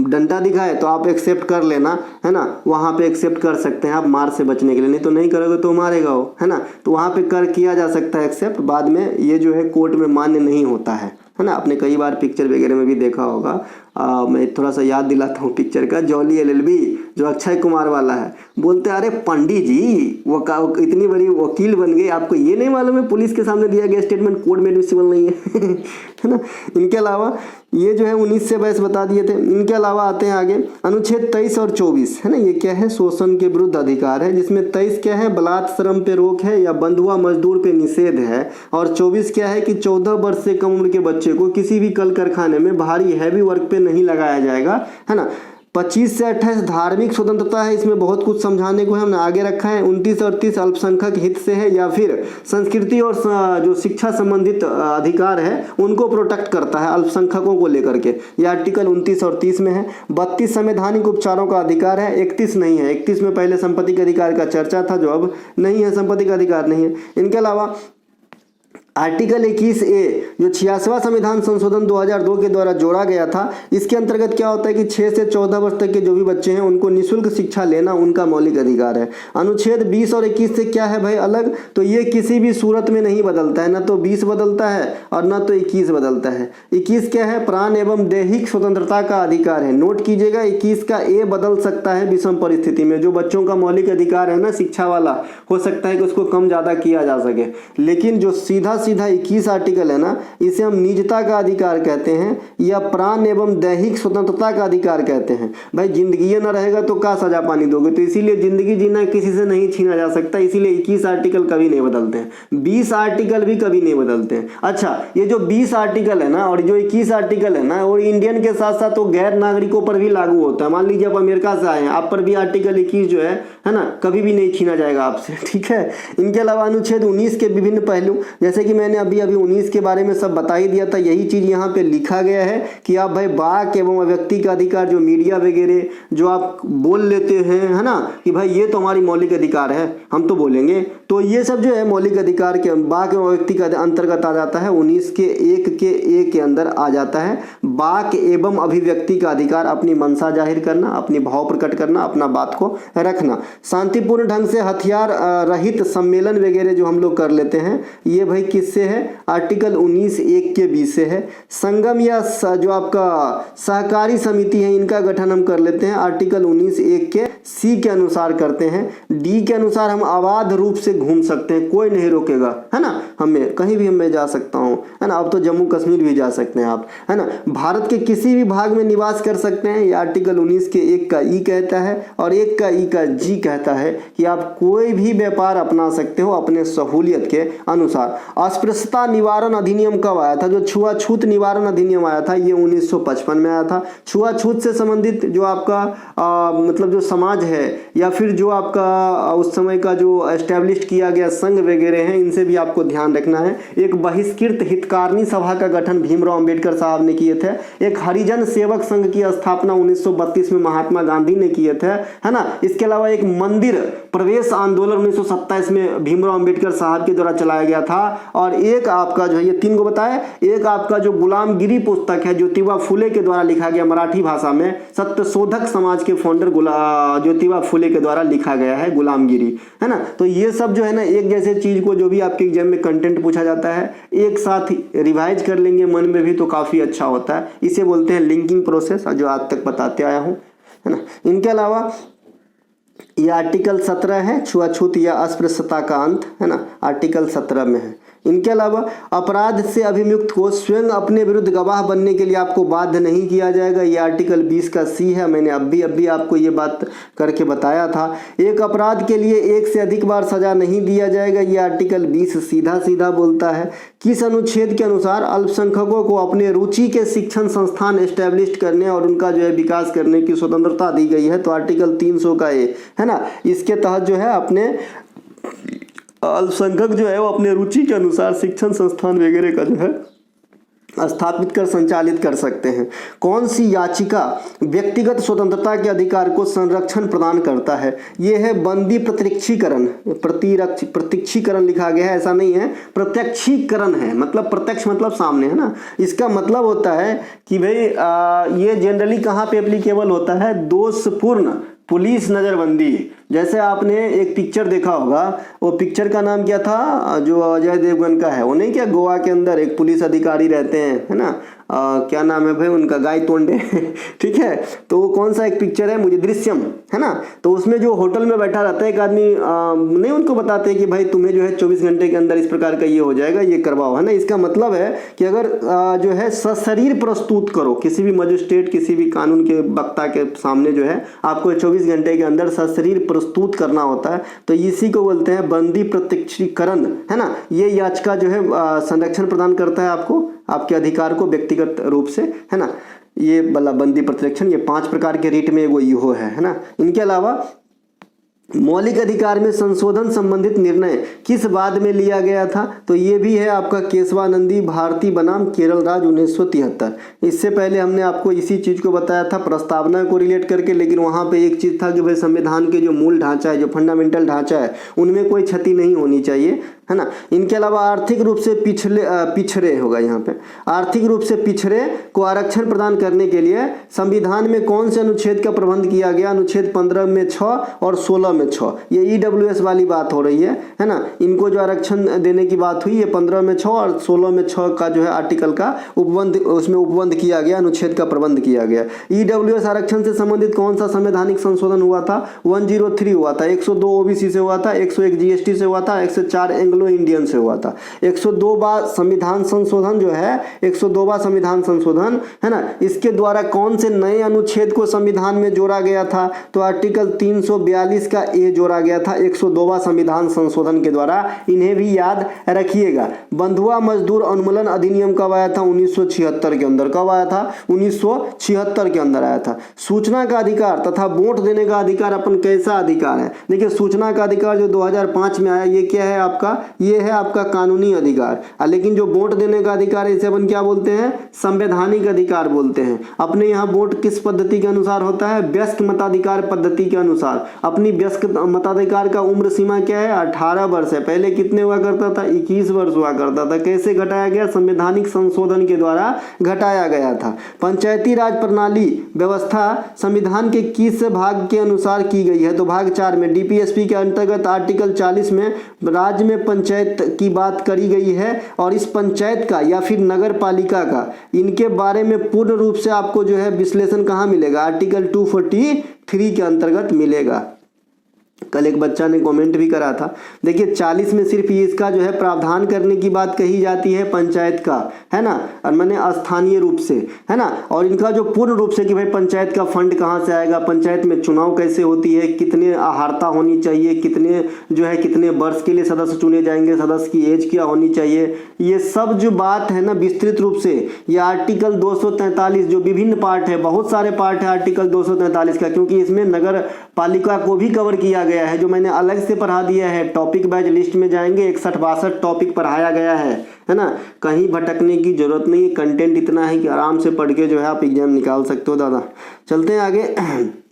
डंडा दिखाए तो आप एक्सेप्ट कर लेना, है ना। वहाँ पे एक्सेप्ट कर सकते हैं आप मार से बचने के लिए, नहीं तो नहीं करोगे तो मारेगा वो, है ना। तो वहाँ पे किया जा सकता है एक्सेप्ट। बाद में ये जो है कोर्ट में मान्य नहीं होता है ना। आपने कई बार पिक्चर वगैरह में भी देखा होगा। मैं थोड़ा सा याद दिलाता हूँ पिक्चर का। जॉली LLB जो अक्षय कुमार वाला है, बोलते अरे पंडित जी वो इतनी बड़ी वकील बन गई, आपको ये नहीं मालूम है पुलिस के सामने दिया गया स्टेटमेंट कोर्ट में एडमिसिबल नहीं है है ना। इनके अलावा ये जो है 19 से 22 बता दिए थे। इनके अलावा आते हैं आगे अनुच्छेद 23 और 24, है ना। ये क्या है? शोषण के विरुद्ध अधिकार है, जिसमें 23 क्या है? बलात् श्रम पे रोक है या बंधुआ मजदूर पे निषेध है। और 24 क्या है? कि 14 वर्ष से कम उम्र के बच्चे को किसी भी कल कारखाने में भारी हैवी वर्क पे नहीं लगाया जाएगा, है ना। 25 से 28 धार्मिक स्वतंत्रता है, इसमें बहुत कुछ समझाने को है, हमने आगे रखा है। 29 और 30 अल्पसंख्यक हित से है, या फिर संस्कृति और जो शिक्षा संबंधित अधिकार है उनको प्रोटेक्ट करता है अल्पसंख्यकों को लेकर के। यह आर्टिकल 29 और 30 में है। 32 संवैधानिक उपचारों का अधिकार है, 31 नहीं है। 31 में पहले संपत्ति के अधिकार का चर्चा था, जो अब नहीं है, संपत्ति का अधिकार नहीं है। इनके अलावा आर्टिकल 21A जो 86वां संविधान संशोधन 2002 के द्वारा जोड़ा गया था, इसके अंतर्गत क्या होता है कि 6 से 14 वर्ष तक के जो भी बच्चे हैं उनको निःशुल्क शिक्षा लेना उनका मौलिक अधिकार है। अनुच्छेद 20 और 21 से क्या है भाई अलग, तो ये किसी भी सूरत में नहीं बदलता है, ना तो 20 बदलता है और ना तो 21 बदलता है। 21 क्या है, प्राण एवं दैहिक स्वतंत्रता का अधिकार है। नोट कीजिएगा 21 का ए बदल सकता है विषम परिस्थिति में। जो बच्चों का मौलिक अधिकार है ना शिक्षा वाला, हो सकता है कि उसको कम ज़्यादा किया जा सके, लेकिन जो सीधा 21 आर्टिकल है ना, इसे हम निजता का अधिकार कहते हैं या प्राण एवं दैहिक स्वतंत्रता का अधिकार कहते हैं। भाई जिंदगी न रहेगा तो क्या सजा पानी दोगे, तो इसीलिए जिंदगी जीना किसी से नहीं छीना जा सकता, इसीलिए 21 आर्टिकल कभी नहीं बदलते हैं, 20 आर्टिकल भी कभी नहीं बदलते हैं। अच्छा, ये जो 20 आर्टिकल है ना और जो 21 आर्टिकल है ना, और इंडियन के साथ साथ तो गैर नागरिकों पर भी लागू होता है। मान लीजिए आप अमेरिका से आए हैं, आप पर भी आर्टिकल 21 जो है ना, कभी भी नहीं छीना जाएगा आपसे, ठीक है। इनके अलावा अनुच्छेद 19 के विभिन्न पहलू, जैसे कि मैंने अभी 19 के बारे में सब बता ही दिया था, यही चीज यहाँ पे लिखा गया है कि आप भाई वाक एवं व्यक्ति का अधिकार, जो मीडिया वगैरह जो आप बोल लेते हैं है ना कि भाई ये तो हमारी मौलिक अधिकार है, हम तो बोलेंगे, तो ये सब जो है मौलिक अधिकार के वाक एवं व्यक्ति का अंतर्गत आ जाता है। 19 के 1 के ए के अंदर आ जाता है वाक एवं अभिव्यक्ति का अधिकार, अपनी मंशा जाहिर करना, अपनी भाव प्रकट करना, अपना बात को रखना, शांतिपूर्ण ढंग से हथियार रहित सम्मेलन वगैरह जो हम लोग कर लेते हैं, ये भाई किससे है, आर्टिकल 19 1 के 20 से है। संगम या जो आपका सहकारी समिति है, इनका गठन हम कर लेते हैं, आर्टिकल 19 1 के सी के अनुसार करते हैं। डी के अनुसार हम अबाध रूप से घूम सकते हैं, कोई नहीं रोकेगा, है ना, हमें कहीं भी मैं जा सकता हूँ, है ना। अब तो जम्मू कश्मीर भी जा सकते हैं आप, है ना। भारत के किसी भी भाग में निवास कर सकते हैं, ये आर्टिकल 19 के 1 का ई कहता है, और 1 का ई का जी कहता है कि आप कोई भी व्यापार अपना सकते हो अपने सहूलियत के अनुसार। अस्पृश्यता निवारण अधिनियम कब आया था, जो छुआछूत निवारण अधिनियम आया था, ये 1955 में आया था। छुआछूत से संबंधित जो आपका मतलब जो समाज है या फिर जो आपका उस समय का जो एस्टेब्लिश किया गया संघ वगैरह हैं, इनसे भी आपको ध्यान रखना है। एक बहिष्कृत हितकारिणी सभा का गठन भीमराव अंबेडकर साहब ने किए थे। एक हरिजन सेवक संघ की स्थापना 1932 में महात्मा गांधी ने किए थे, है ना। इसके अलावा एक मंदिर प्रवेश आंदोलन 1927 में भीमराव अंबेडकर साहब के द्वारा चलाया गया था। और एक आपका जो है, ये 3 को बताया, एक आपका जो गुलामगिरी पुस्तक है ज्योतिबा फुले के द्वारा लिखा गया मराठी भाषा में, सत्यशोधक समाज के फाउंडर ज्योतिबा फुले के द्वारा लिखा गया है गुलामगिरी, है ना। तो ये सब जो है ना, एक जैसे चीज को जो भी आपके एग्जाम में कंटेंट पूछा जाता है, एक साथ रिवाइज कर लेंगे मन में भी तो काफी अच्छा होता है। इसे बोलते हैं लिंकिंग प्रोसेस, जो आज तक बताते आया हूँ, है ना। इनके अलावा ये आर्टिकल 17 है, छुआछूत या अस्पृश्यता का अंत, है ना, आर्टिकल 17 में है। इनके अलावा अपराध से अभियुक्त को स्वयं अपने विरुद्ध गवाह बनने के लिए आपको बाध्य नहीं किया जाएगा, ये आर्टिकल 20 का सी है। मैंने अभी आपको ये बात करके बताया था। एक अपराध के लिए एक से अधिक बार सजा नहीं दिया जाएगा, ये आर्टिकल 20 सीधा बोलता है। किस अनुच्छेद के अनुसार अल्पसंख्यकों को अपने रुचि के शिक्षण संस्थान एस्टेब्लिश करने और उनका जो है विकास करने की स्वतंत्रता दी गई है, तो आर्टिकल 300 का ए, है ना। इसके तहत जो है अपने अल्पसंख्यक जो है वो अपने रुचि के अनुसार शिक्षण संस्थान वगैरह का जो है स्थापित कर संचालित कर सकते हैं। कौन सी याचिका व्यक्तिगत स्वतंत्रता के अधिकार को संरक्षण प्रदान करता है, ये है बंदी प्रत्यक्षीकरण। प्रत्यक्षीकरण लिखा गया है, ऐसा नहीं है, प्रत्यक्षीकरण है, मतलब प्रत्यक्ष मतलब सामने, है ना। इसका मतलब होता है कि भाई ये जनरली कहाँ पे एप्लीकेबल होता है, दोषपूर्ण पुलिस नजरबंदी। जैसे आपने एक पिक्चर देखा होगा, वो पिक्चर का नाम क्या था, जो अजय देवगन का है, वो नहीं क्या, गोवा के अंदर एक पुलिस अधिकारी रहते हैं, है ना, क्या नाम है भाई उनका, गाय तोंडे ठीक है। तो वो कौन सा एक पिक्चर है, मुझे दृश्यम, है ना। तो उसमें जो होटल में बैठा रहता है एक आदमी, नहीं उनको बताते हैं कि भाई तुम्हें जो है 24 घंटे के अंदर इस प्रकार का ये हो जाएगा, ये करवाओ, है ना। इसका मतलब है कि अगर जो है सशरीर प्रस्तुत करो किसी भी मजिस्ट्रेट, किसी भी कानून के वक्ता के सामने, जो है आपको 24 घंटे के अंदर सशरीर प्रस्तुत करना होता है, तो इसी को बोलते हैं बंदी प्रत्यक्षीकरण, है ना। ये याचिका जो है संरक्षण प्रदान करता है आपको, आपके अधिकार को व्यक्तिगत रूप से, है ना। ये बंदी प्रत्यक्षण, ये 5 प्रकार के रीट में वो यो है ना। इनके अलावा मौलिक अधिकार में संशोधन संबंधित निर्णय किस बाद में लिया गया था, तो ये भी है आपका केशवानंदी भारती बनाम केरल राज्य 1973। इससे पहले हमने आपको इसी चीज को बताया था प्रस्तावना को रिलेट करके, लेकिन वहां पे एक चीज था कि भाई संविधान के जो मूल ढांचा है, जो फंडामेंटल ढांचा है, उनमें कोई क्षति नहीं होनी चाहिए, है ना। इनके अलावा आर्थिक रूप से पिछड़े होगा यहाँ पे, आर्थिक रूप से पिछड़े को आरक्षण प्रदान करने के लिए संविधान में कौन से अनुच्छेद का प्रबंध किया गया? अनुच्छेद 15 में 6 और 16 में 6। ये EWS वाली बात हो रही है ना। इनको जो आरक्षण देने की बात हुई, ये 15 में 6 और 16 में 6 का जो है आर्टिकल का उपबंध, उसमें उपबंध किया गया, अनुच्छेद का प्रबंध किया गया। EWS आरक्षण से संबंधित कौन सा संवैधानिक संशोधन हुआ था? 103 हुआ था, 102 OBC से हुआ था, 101 GST से हुआ था, 104 एंग्लो इंडियन से हुआ था। 102वां संविधान संशोधन जो है, 102वां संविधान संशोधन है ना, इसके द्वारा कौन से नए अनुच्छेद को संविधान में जोड़ा गया था? तो आर्टिकल 342 का ए जोड़ा गया था 102वां संविधान संशोधन के द्वारा। इन्हें भी याद रखिएगा। बंधुआ मजदूर उन्मूलन अधिनियम कब आया था? 1976 के अंदर। कब आया था? 1976 के अंदर आया था। सूचना का अधिकार तथा वोट देने का अधिकार अपन कैसा अधिकार है? देखिए, सूचना का अधिकार जो 2005 में आया, ये क्या है आपका? ये है आपका कानूनी अधिकार। लेकिन जो वोट देने का अधिकार है, इसे अपन क्या बोलते हैं? संवैधानिक अधिकार बोलते हैं। अपने यहाँ वोट किस पद्धति के अनुसार होता है? वयस्क मताधिकार पद्धति के अनुसार। अपनी वयस्क मताधिकार का उम्र सीमा क्या है? 18 वर्ष है। पहले कितने हुआ करता था? 21 वर्ष हुआ करता था। कैसे घटाया गया? संवैधानिक संशोधन के द्वारा घटाया गया था। पंचायती राज प्रणाली व्यवस्था संविधान के किस भाग के अनुसार की गई है? तो भाग 4 में DPSP के अंतर्गत आर्टिकल 40 में राज्य में पंचायत की बात करी गई है, और इस पंचायत का या फिर नगर पालिका का, इनके बारे में पूर्ण रूप से आपको जो है विश्लेषण कहाँ मिलेगा? आर्टिकल 243 के अंतर्गत मिलेगा। कल एक बच्चा ने कमेंट भी करा था। देखिए, 40 में सिर्फ इसका जो है प्रावधान करने की बात कही जाती है पंचायत का, है ना, और मैंने स्थानीय रूप से, है ना, और इनका जो पूर्ण रूप से कि भाई पंचायत का फंड कहाँ से आएगा, पंचायत में चुनाव कैसे होती है, कितने अहारता होनी चाहिए, कितने जो है कितने वर्ष के लिए सदस्य चुने जाएंगे, सदस्य की एज क्या होनी चाहिए, ये सब जो बात है ना विस्तृत रूप से, ये आर्टिकल 243 जो विभिन्न पार्ट है, बहुत सारे पार्ट है आर्टिकल 243 का, क्योंकि इसमें नगर पालिका को भी कवर किया गया है, जो मैंने अलग से पढ़ा दिया है। टॉपिक वाइज लिस्ट में जाएंगे, 61-62 टॉपिक पढ़ाया गया है ना। कहीं भटकने की जरूरत नहीं, कंटेंट इतना है कि आराम से पढ़ के जो है आप एग्जाम निकाल सकते हो दादा। चलते हैं आगे।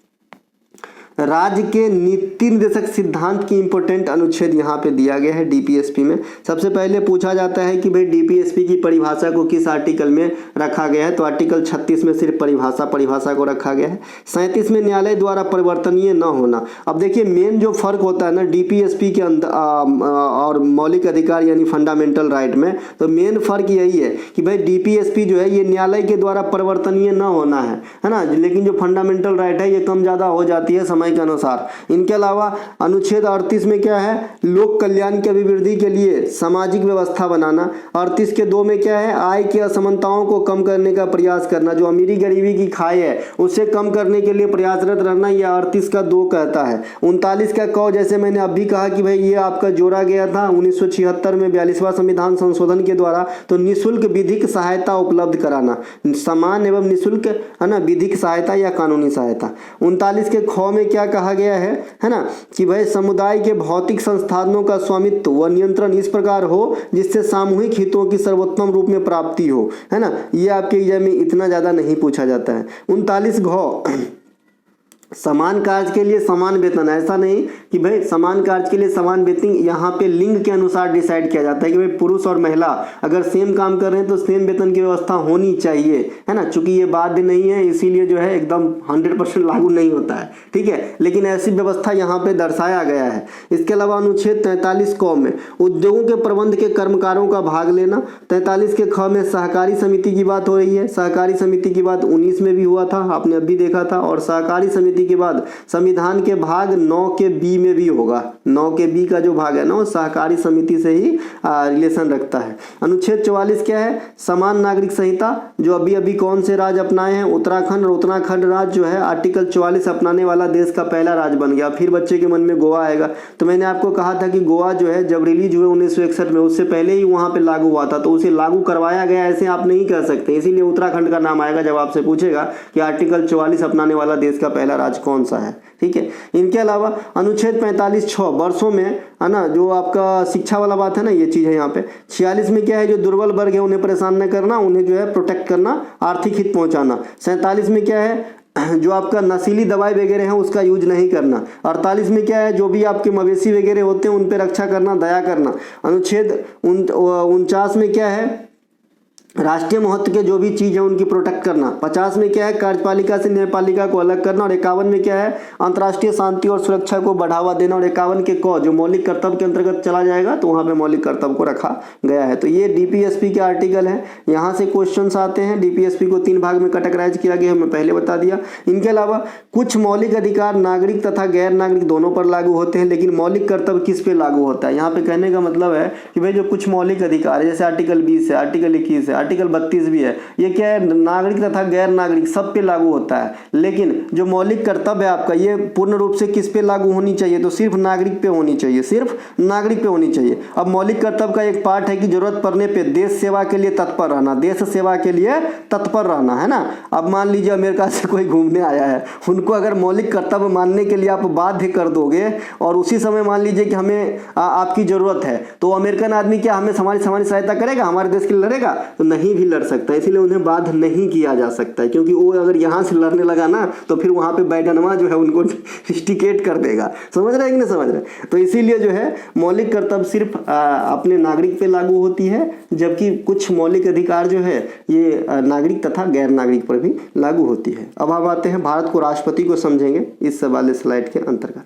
राज्य के नीति निर्देशक सिद्धांत की इंपॉर्टेंट अनुच्छेद यहाँ पे दिया गया है DPSP में। सबसे पहले पूछा जाता है कि भाई DPSP की परिभाषा को किस आर्टिकल में रखा गया है? तो आर्टिकल 36 में सिर्फ परिभाषा को रखा गया है। 37 में न्यायालय द्वारा परिवर्तनीय न होना। अब देखिए, मेन जो फर्क होता है ना DPSP के अंदर और मौलिक अधिकार यानी फंडामेंटल राइट में, तो मेन फर्क यही है कि भाई DPSP जो है ये न्यायालय के द्वारा परिवर्तनीय न होना है ना, लेकिन जो फंडामेंटल राइट है ये कम ज़्यादा हो जाती है के अनुसार। इनके अलावा अनुच्छेद 38 में क्या है? लोक कल्याण की अभिवृद्धि के लिए सामाजिक व्यवस्था बनाना। 38 के 2 में क्या है? आय की असमानताओं को कम करने का प्रयास करना, जो अमीरी गरीबी की खाई है उसे कम करने के लिए प्रयासरत रहना, यह 38 का 2 कहता है। 39 का क, जैसे मैंने अभी कहा कि भाई ये आपका जोड़ा गया था 1976 में 42वां संविधान संशोधन के द्वारा, तो निःशुल्क विधिक सहायता उपलब्ध कराना, समान एवं निःशुल्क, है ना, विधिक सहायता या कानूनी सहायता। 39 के ख में क्या कहा गया है ना, कि भाई समुदाय के भौतिक संसाधनों का स्वामित्व व नियंत्रण इस प्रकार हो जिससे सामूहिक हितों की सर्वोत्तम रूप में प्राप्ति हो, है ना। ये आपके एग्जाम में इतना ज्यादा नहीं पूछा जाता है। 39 घ, समान कार्य के लिए समान वेतन। ऐसा नहीं कि भाई समान कार्य के लिए समान वेतन, यहाँ पे लिंग के अनुसार डिसाइड किया जाता है कि भाई पुरुष और महिला अगर सेम काम कर रहे हैं तो सेम वेतन की व्यवस्था होनी चाहिए, है ना। चूंकि ये बाध्य नहीं है इसीलिए जो है एकदम 100% लागू नहीं होता है, ठीक है, लेकिन ऐसी व्यवस्था यहाँ पे दर्शाया गया है। इसके अलावा अनुच्छेद 43 क में उद्योगों के प्रबंध के कर्मकारों का भाग लेना। 43 के ख में सहकारी समिति की बात हो रही है। सहकारी समिति की बात 19 में भी हुआ था, आपने अभी देखा था, और सहकारी समिति के बाद संविधान के भाग 9 के बी में भी होगा। 9 के बी का जो भाग है ना, वो सहकारी समिति से ही रिलेशन रखता है। अनुच्छेद 44 क्या है? समान नागरिक संहिता, जो अभी अभी कौन से राज्य अपनाए हैं? उत्तराखंड। और उत्तराखंड राज्य जो है आर्टिकल 44 अपनाने वाला देश का पहला राज्य बन गया। फिर बच्चे के मन में गोवा आएगा, तो मैंने आपको कहा था कि गोवा जो है जब रिलीज हुए 1961 में, उससे पहले ही वहां पे लागू हुआ था, तो उसे लागू करवाया गया, ऐसे आप नहीं कह सकते। इसीलिए उत्तराखंड का नाम आएगा जब आपसे पूछेगा कि आर्टिकल 44 अपनाने वाला देश का पहला राज्य कौन सा है, ठीक है। इनके अलावा अनुच्छेद 45(6) वर्षों में, है ना, जो आपका शिक्षा वाला बात है ना, ये चीज है यहाँ पे। 46 में क्या है? जो दुर्बल वर्ग है उन्हें परेशान न करना, उन्हें जो है प्रोटेक्ट करना, आर्थिक हित पहुंचाना। 47 में क्या है? जो आपका नशीली दवाई वगैरह है उसका यूज नहीं करना। 48 में क्या है, जो भी आपके मवेशी वगैरह होते हैं उन पे रक्षा करना, दया करना। अनुच्छेद 49 में क्या है, राष्ट्रीय महत्व के जो भी चीज़ है उनकी प्रोटेक्ट करना। 50 में क्या है, कार्यपालिका से न्यायपालिका को अलग करना। और 51 में क्या है, अंतर्राष्ट्रीय शांति और सुरक्षा को बढ़ावा देना। और 51 के क जो मौलिक कर्तव्य के अंतर्गत चला जाएगा तो वहाँ पे मौलिक कर्तव्य को रखा गया है। तो ये डीपीएसपी के आर्टिकल है, यहाँ से क्वेश्चंस आते हैं। डीपीएसपी को 3 भाग में कैटेगराइज किया गया है, मैं पहले बता दिया। इनके अलावा कुछ मौलिक अधिकार नागरिक तथा गैर नागरिक दोनों पर लागू होते हैं, लेकिन मौलिक कर्तव्य किस पे लागू होता है। यहाँ पे कहने का मतलब है कि भाई जो कुछ मौलिक अधिकार है, जैसे आर्टिकल 20 है, आर्टिकल 21 है, आर्टिकल 32 भी है, ये क्या है, नागरिक तथा गैर नागरिक सब पे लागू होता है। लेकिन जो मौलिक कर्तव्य है आपका, ये पूर्ण रूप से किस पे लागू होनी चाहिए, तो सिर्फ नागरिक पे होनी चाहिए, सिर्फ नागरिक पे होनी चाहिए। अब मौलिक कर्तव्य का एक पार्ट है कि जरूरत पड़ने पे देश सेवा के लिए तत्पर रहना, देश सेवा के लिए तत्पर रहना, है ना। अब मान लीजिए अमेरिका से कोई घूमने आया है, उनको अगर मौलिक कर्तव्य मानने के लिए आप बाध्य कर दोगे और उसी समय मान लीजिए कि हमें आपकी जरूरत है, तो अमेरिकन आदमी क्या हमें हमारी सहायता करेगा, हमारे देश के लिए लड़ेगा, तो नहीं भी लड़ सकता है। इसीलिए उन्हें बाध्य नहीं किया जा सकता है, क्योंकि वो अगर यहाँ से लड़ने लगा ना तो फिर वहाँ पे बैडनवा जो है उनको रिस्टिकेट कर देगा। समझ रहे हैं कि नहीं समझ रहे। तो इसीलिए जो है मौलिक कर्तव्य सिर्फ अपने नागरिक पे लागू होती है, जबकि कुछ मौलिक अधिकार जो है ये नागरिक तथा गैर नागरिक पर भी लागू होती है। अब हम आते हैं भारत को राष्ट्रपति को समझेंगे इस वाले स्लाइड के अंतर्गत।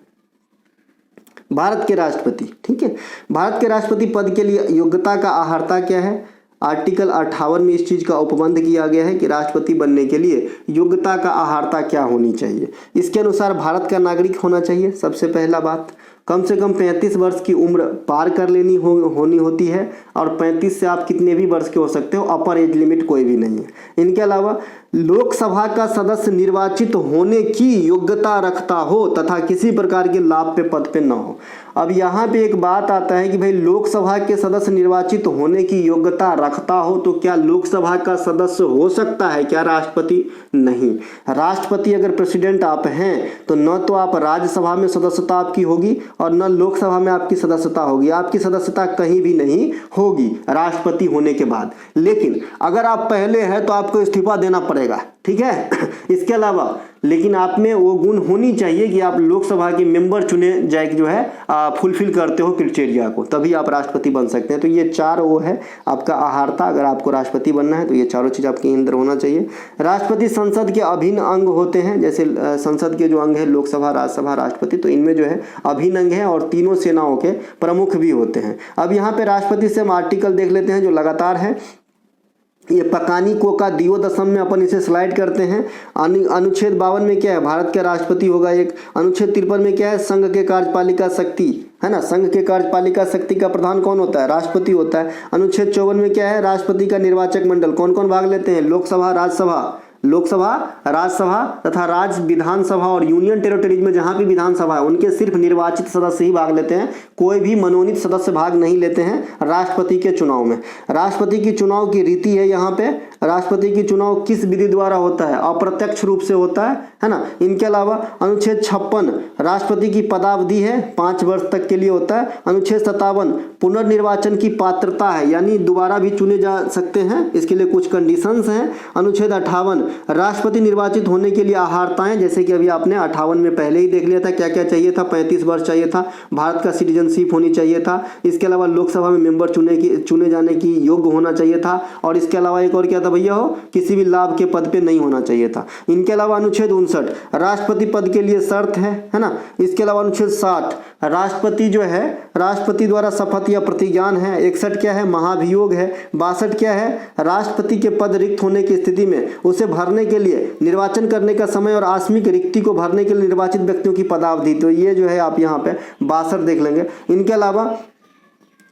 भारत के राष्ट्रपति, ठीक है, भारत के राष्ट्रपति पद के लिए योग्यता का आहारता क्या है। आर्टिकल 58 में इस चीज का उपबंध किया गया है कि राष्ट्रपति बनने के लिए योग्यता का आहारता क्या होनी चाहिए। इसके अनुसार भारत का नागरिक होना चाहिए, सबसे पहला बात। कम से कम 35 वर्ष की उम्र पार कर लेनी होनी होती है, और 35 से आप कितने भी वर्ष के हो सकते हो, अपर एज लिमिट कोई भी नहीं है। इनके अलावा लोकसभा का सदस्य निर्वाचित होने की योग्यता रखता हो तथा किसी प्रकार के लाभ पे पद पे न हो। अब यहाँ पे एक बात आता है कि भाई लोकसभा के सदस्य निर्वाचित होने की योग्यता रखता हो, तो क्या लोकसभा का सदस्य हो सकता है क्या राष्ट्रपति? नहीं। राष्ट्रपति अगर प्रेसिडेंट आप हैं तो न तो आप राज्यसभा में सदस्यता आपकी होगी और न लोकसभा में आपकी सदस्यता होगी, आपकी सदस्यता कहीं भी नहीं होगी राष्ट्रपति होने के बाद। लेकिन अगर आप पहले हैं तो आपको इस्तीफा देना पड़ेगा, ठीक है। इसके अलावा लेकिन आप में वो गुण होनी चाहिए कि आप लोकसभा के मेंबर चुने जाए, जो है फुलफिल करते हो क्राइटेरिया को, तभी आप राष्ट्रपति बन सकते हैं। तो ये 4 वो है आपका आहारता, अगर आपको राष्ट्रपति बनना है तो ये चारों चीज आपके अंदर होना चाहिए। राष्ट्रपति संसद के अभिन्न अंग होते हैं, जैसे संसद के जो अंग है लोकसभा, राज्यसभा, राष्ट्रपति, तो इनमें जो है अभिन्न अंग है और तीनों सेनाओं के प्रमुख भी होते हैं। अब यहाँ पे राष्ट्रपति से हम आर्टिकल देख लेते हैं जो लगातार है। ये पकानी कोका दियो दशम में अपन इसे स्लाइड करते हैं। अनुच्छेद 52 में क्या है, भारत का राष्ट्रपति होगा एक। अनुच्छेद 53 में क्या है, संघ के कार्यपालिका शक्ति, है ना, संघ के कार्यपालिका शक्ति का प्रधान कौन होता है, राष्ट्रपति होता है। अनुच्छेद 54 में क्या है, राष्ट्रपति का निर्वाचक मंडल कौन कौन भाग लेते हैं, लोकसभा, राज्यसभा तथा राज्य विधानसभा और यूनियन टेरिटरीज में जहां भी विधानसभा है उनके सिर्फ निर्वाचित सदस्य ही भाग लेते हैं, कोई भी मनोनीत सदस्य भाग नहीं लेते हैं राष्ट्रपति के चुनाव में। राष्ट्रपति की चुनाव की रीति है, यहाँ पे राष्ट्रपति की चुनाव किस विधि द्वारा होता है, अप्रत्यक्ष रूप से होता है ना। इनके अलावा अनुच्छेद 56 राष्ट्रपति की पदावधि है 5 वर्ष तक के लिए होता है। अनुच्छेद 57 पुनर्निर्वाचन की पात्रता है, यानी दोबारा भी चुने जा सकते हैं, इसके लिए कुछ कंडीशंस हैं। अनुच्छेद 58 राष्ट्रपति निर्वाचित होने के लिए आहारताएं, जैसे कि अभी आपने 58 में पहले ही देख लिया था क्या क्या चाहिए था, 35 वर्ष चाहिए था, भारत का सिटीजनशिप होनी चाहिए था, इसके अलावा लोकसभा में मेंबर चुने जाने की योग्य होना चाहिए था, और इसके अलावा एक और क्या था भैया हो, किसी भी लाभ के पद पे नहीं होना चाहिए था। इनके अलावा अनुच्छेद 59 राष्ट्रपति पद के लिए शर्त है ना। इसके अलावा अनुच्छेद 60 राष्ट्रपति जो है राष्ट्रपति द्वारा शपथ या प्रतिज्ञान है। 61 क्या है, महाभियोग है। 62 क्या है, राष्ट्रपति के पद रिक्त होने की स्थिति में उसे भरने के लिए निर्वाचन करने का समय और आकस्मिक रिक्ति को भरने के लिए निर्वाचित व्यक्तियों की पदावधि, तो ये जो है आप यहाँ पे 62 देख लेंगे। इनके अलावा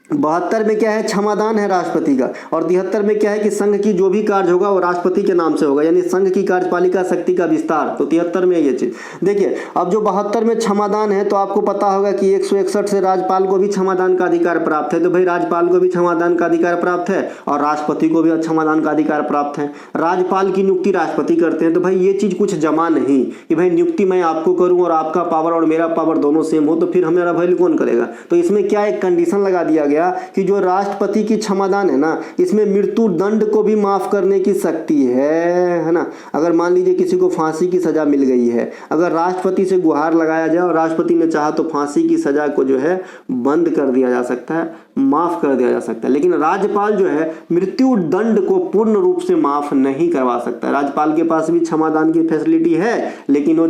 72 में क्या है, क्षमादान है राष्ट्रपति का, और 73 में क्या है कि संघ की जो भी कार्य होगा वो राष्ट्रपति के नाम से होगा, यानी संघ की कार्यपालिका शक्ति का विस्तार, तो 73 में ये चीज। देखिए अब जो 72 में क्षमादान है, तो आपको पता होगा कि 161 से राज्यपाल को भी क्षमादान का अधिकार प्राप्त है, तो भाई राज्यपाल को भी क्षमादान का अधिकार प्राप्त है और राष्ट्रपति को भी क्षमादान का अधिकार प्राप्त है। राज्यपाल की नियुक्ति राष्ट्रपति करते हैं, तो भाई ये चीज कुछ जमा नहीं कि भाई नियुक्ति मैं आपको करूं और आपका पावर और मेरा पावर दोनों सेम हो, तो फिर हमारा वैल्यू कौन करेगा। तो इसमें क्या एक कंडीशन लगा दिया गया गया कि जो राष्ट्रपति की क्षमादान है ना, इसमें मृत्यु दंड को भी माफ करने की शक्ति है ना। अगर मान लीजिए किसी को फांसी की सजा मिल गई है, अगर राष्ट्रपति से गुहार लगाया जाए और राष्ट्रपति ने चाहा तो फांसी की सजा को जो है बंद कर दिया जा सकता है, माफ कर दिया जा सकता है। लेकिन राज्यपाल जो है मृत्यु दंड को पूर्ण रूप से माफ नहीं करवा सकता है। राज्यपाल के पास भी क्षमादान की फैसिलिटी है, लेकिन वो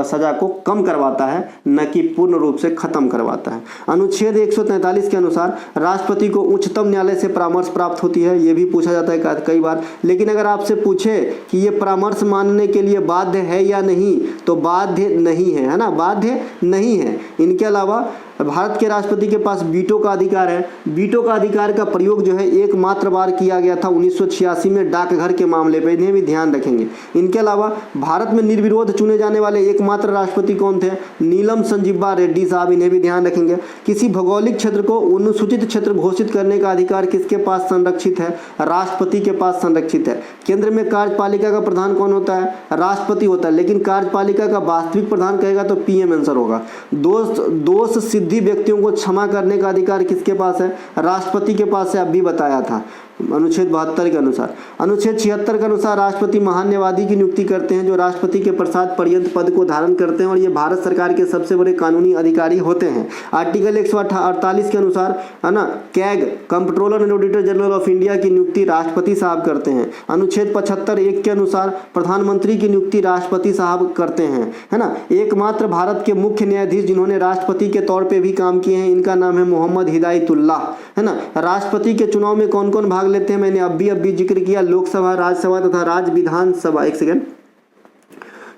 सजा को कम करवाता है, न कि पूर्ण रूप से खत्म करवाता है। अनुच्छेद 143 के अनुसार राष्ट्रपति को उच्चतम न्यायालय से परामर्श प्राप्त होती है, ये भी पूछा जाता है कई बार। लेकिन अगर आपसे पूछे कि ये परामर्श मानने के लिए बाध्य है या नहीं, तो बाध्य नहीं है ना, बाध्य नहीं है। इनके अलावा भारत के राष्ट्रपति के पास वीटो का अधिकार है। वीटो का अधिकार का प्रयोग जो है एकमात्र बार किया गया था 1986 में डाकघर के मामले पर, इन्हें भी ध्यान रखेंगे। इनके अलावा भारत में निर्विरोध चुने जाने वाले एकमात्र राष्ट्रपति कौन थे? नीलम संजीवा रेड्डी साहब, इन्हें भी ध्यान रखेंगे। किसी भौगोलिक क्षेत्र को अनुसूचित क्षेत्र घोषित करने का अधिकार किसके पास संरक्षित है? राष्ट्रपति के पास संरक्षित है। केंद्र में कार्यपालिका का प्रधान कौन होता है? राष्ट्रपति होता है, लेकिन कार्यपालिका का वास्तविक प्रधान कहेगा तो पीएम आंसर होगा। दोष सिद्धि व्यक्तियों को क्षमा करने का अधिकार किसके पास है? राष्ट्रपति के पास है, अभी बताया था अनुच्छेद 72 के अनुसार। अनुच्छेद 76 के अनुसार राष्ट्रपति महान्यायवादी की नियुक्ति करते हैं, जो राष्ट्रपति के प्रसाद पर्यंत पद को धारण करते हैं और ये भारत सरकार के सबसे बड़े कानूनी अधिकारी होते हैं। आर्टिकल 148 के अनुसार है ना, CAG comptroller and auditor general of India की नियुक्ति राष्ट्रपति साहब करते हैं। अनुच्छेद 75(1) के अनुसार प्रधानमंत्री की नियुक्ति राष्ट्रपति साहब करते हैं, है ना। एकमात्र भारत के मुख्य न्यायाधीश जिन्होंने राष्ट्रपति के तौर पर भी काम किए हैं, इनका नाम है मोहम्मद हिदायतुल्लाह, है ना। राष्ट्रपति के चुनाव में कौन कौन भाग लेते हैं? मैंने अभी जिक्र किया, लोकसभा, राज्यसभा तथा राज्य विधानसभा। एक सेकंड,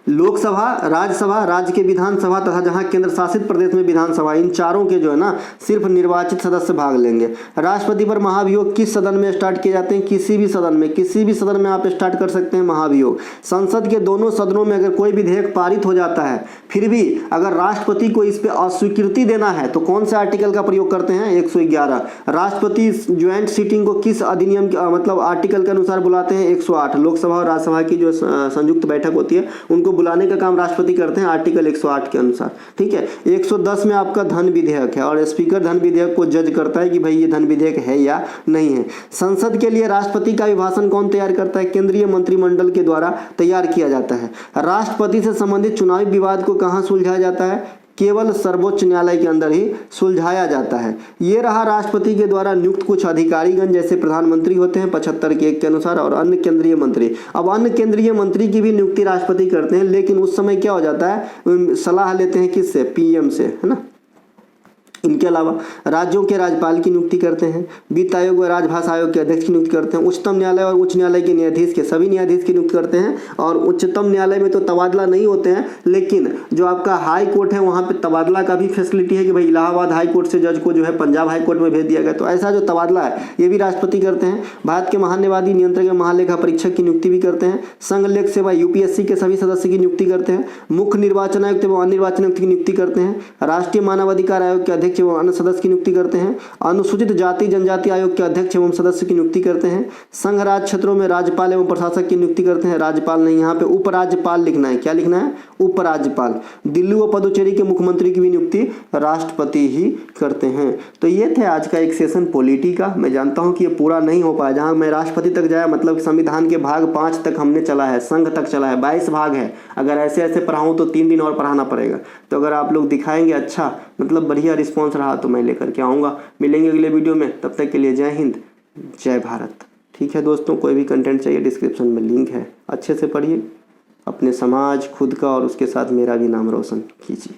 लोकसभा, राज्यसभा, राज्य के विधानसभा तथा जहां केंद्र शासित प्रदेश में विधानसभा, इन चारों के जो है ना सिर्फ निर्वाचित सदस्य भाग लेंगे। राष्ट्रपति पर महाभियोग किस सदन में स्टार्ट किए जाते हैं? किसी भी सदन में, किसी भी सदन में आप स्टार्ट कर सकते हैं महाभियोग। संसद के दोनों सदनों में अगर कोई विधेयक पारित हो जाता है, फिर भी अगर राष्ट्रपति को इस पे अस्वीकृति देना है तो कौन से आर्टिकल का प्रयोग करते हैं? 111। राष्ट्रपति ज्वाइंट सीटिंग को किस अधिनियम मतलब आर्टिकल के अनुसार बुलाते हैं? 108। लोकसभा और राज्यसभा की जो संयुक्त बैठक होती है उनको बुलाने का काम राष्ट्रपति करते हैं आर्टिकल 108 के अनुसार, ठीक है। 110 में आपका धन विधेयक है और स्पीकर धन विधेयक को जज करता है कि भाई ये धन विधेयक है या नहीं है। संसद के लिए राष्ट्रपति का अभिभाषण कौन तैयार करता है? केंद्रीय मंत्रिमंडल के द्वारा तैयार किया जाता है। राष्ट्रपति से संबंधित चुनावी विवाद को कहां सुलझाया जाता है? केवल सर्वोच्च न्यायालय के अंदर ही सुलझाया जाता है। ये रहा राष्ट्रपति के द्वारा नियुक्त कुछ अधिकारीगण, जैसे प्रधानमंत्री होते हैं 75 के 1 के अनुसार, और अन्य केंद्रीय मंत्री। अब अन्य केंद्रीय मंत्री की भी नियुक्ति राष्ट्रपति करते हैं, लेकिन उस समय क्या हो जाता है, सलाह लेते हैं किससे? पीएम से, है ना। इनके अलावा राज्यों के राज्यपाल की नियुक्ति करते हैं, वित्त आयोग व राजभाषा आयोग के अध्यक्ष की नियुक्ति करते हैं, उच्चतम न्यायालय और उच्च न्यायालय के न्यायाधीश के सभी न्यायाधीश की नियुक्ति करते हैं। और उच्चतम न्यायालय में तो तबादला नहीं होते हैं, लेकिन जो आपका हाई कोर्ट है वहाँ पे तबादला का भी फैसिलिटी है कि भाई इलाहाबाद हाई कोर्ट से जज को जो है पंजाब हाई कोर्ट में भेज दिया गया, तो ऐसा जो तबादला है ये भी राष्ट्रपति करते हैं। भारत के महान्यायवादी, नियंत्रक एवं महालेखा परीक्षक की नियुक्ति भी करते हैं। संघ लोक सेवा यूपीएससी के सभी सदस्य की नियुक्ति करते हैं। मुख्य निर्वाचन आयुक्त एवं अन्य निर्वाचन आयुक्त की नियुक्ति करते हैं। राष्ट्रीय मानवाधिकार आयोग के अध्यक्ष एवं अन्य सदस्य की नियुक्ति करते हैं। अनुसूचित जाति जनजाति आयोग के अध्यक्ष एवं सदस्य की नियुक्ति करते हैं। संघ राज्य क्षेत्रों में राज्यपाल एवं प्रशासक की नियुक्ति करते हैं। राज्यपाल नहीं, यहाँ पे उपराज्यपाल लिखना है। क्या लिखना है? उपराज्यपाल। दिल्ली व पुदुचेरी के मुख्यमंत्री की भी नियुक्ति राष्ट्रपति ही करते हैं। तो ये थे आज का एक सेशन पॉलिटी का। मैं जानता हूँ कि ये पूरा नहीं हो पाया, जहाँ मैं राष्ट्रपति तक जाया, मतलब संविधान के भाग 5 तक हमने चला है, संघ तक चला है, 22 भाग है। अगर ऐसे ऐसे पढ़ाऊँ तो 3 दिन और पढ़ाना पड़ेगा। तो अगर आप लोग दिखाएंगे अच्छा, मतलब बढ़िया रिस्पॉन्स रहा, तो मैं लेकर के आऊँगा। मिलेंगे अगले वीडियो में, तब तक के लिए जय हिंद, जय भारत। ठीक है दोस्तों, कोई भी कंटेंट चाहिए डिस्क्रिप्शन में लिंक है, अच्छे से पढ़िए, अपने समाज, खुद का और उसके साथ मेरा भी नाम रोशन कीजिए।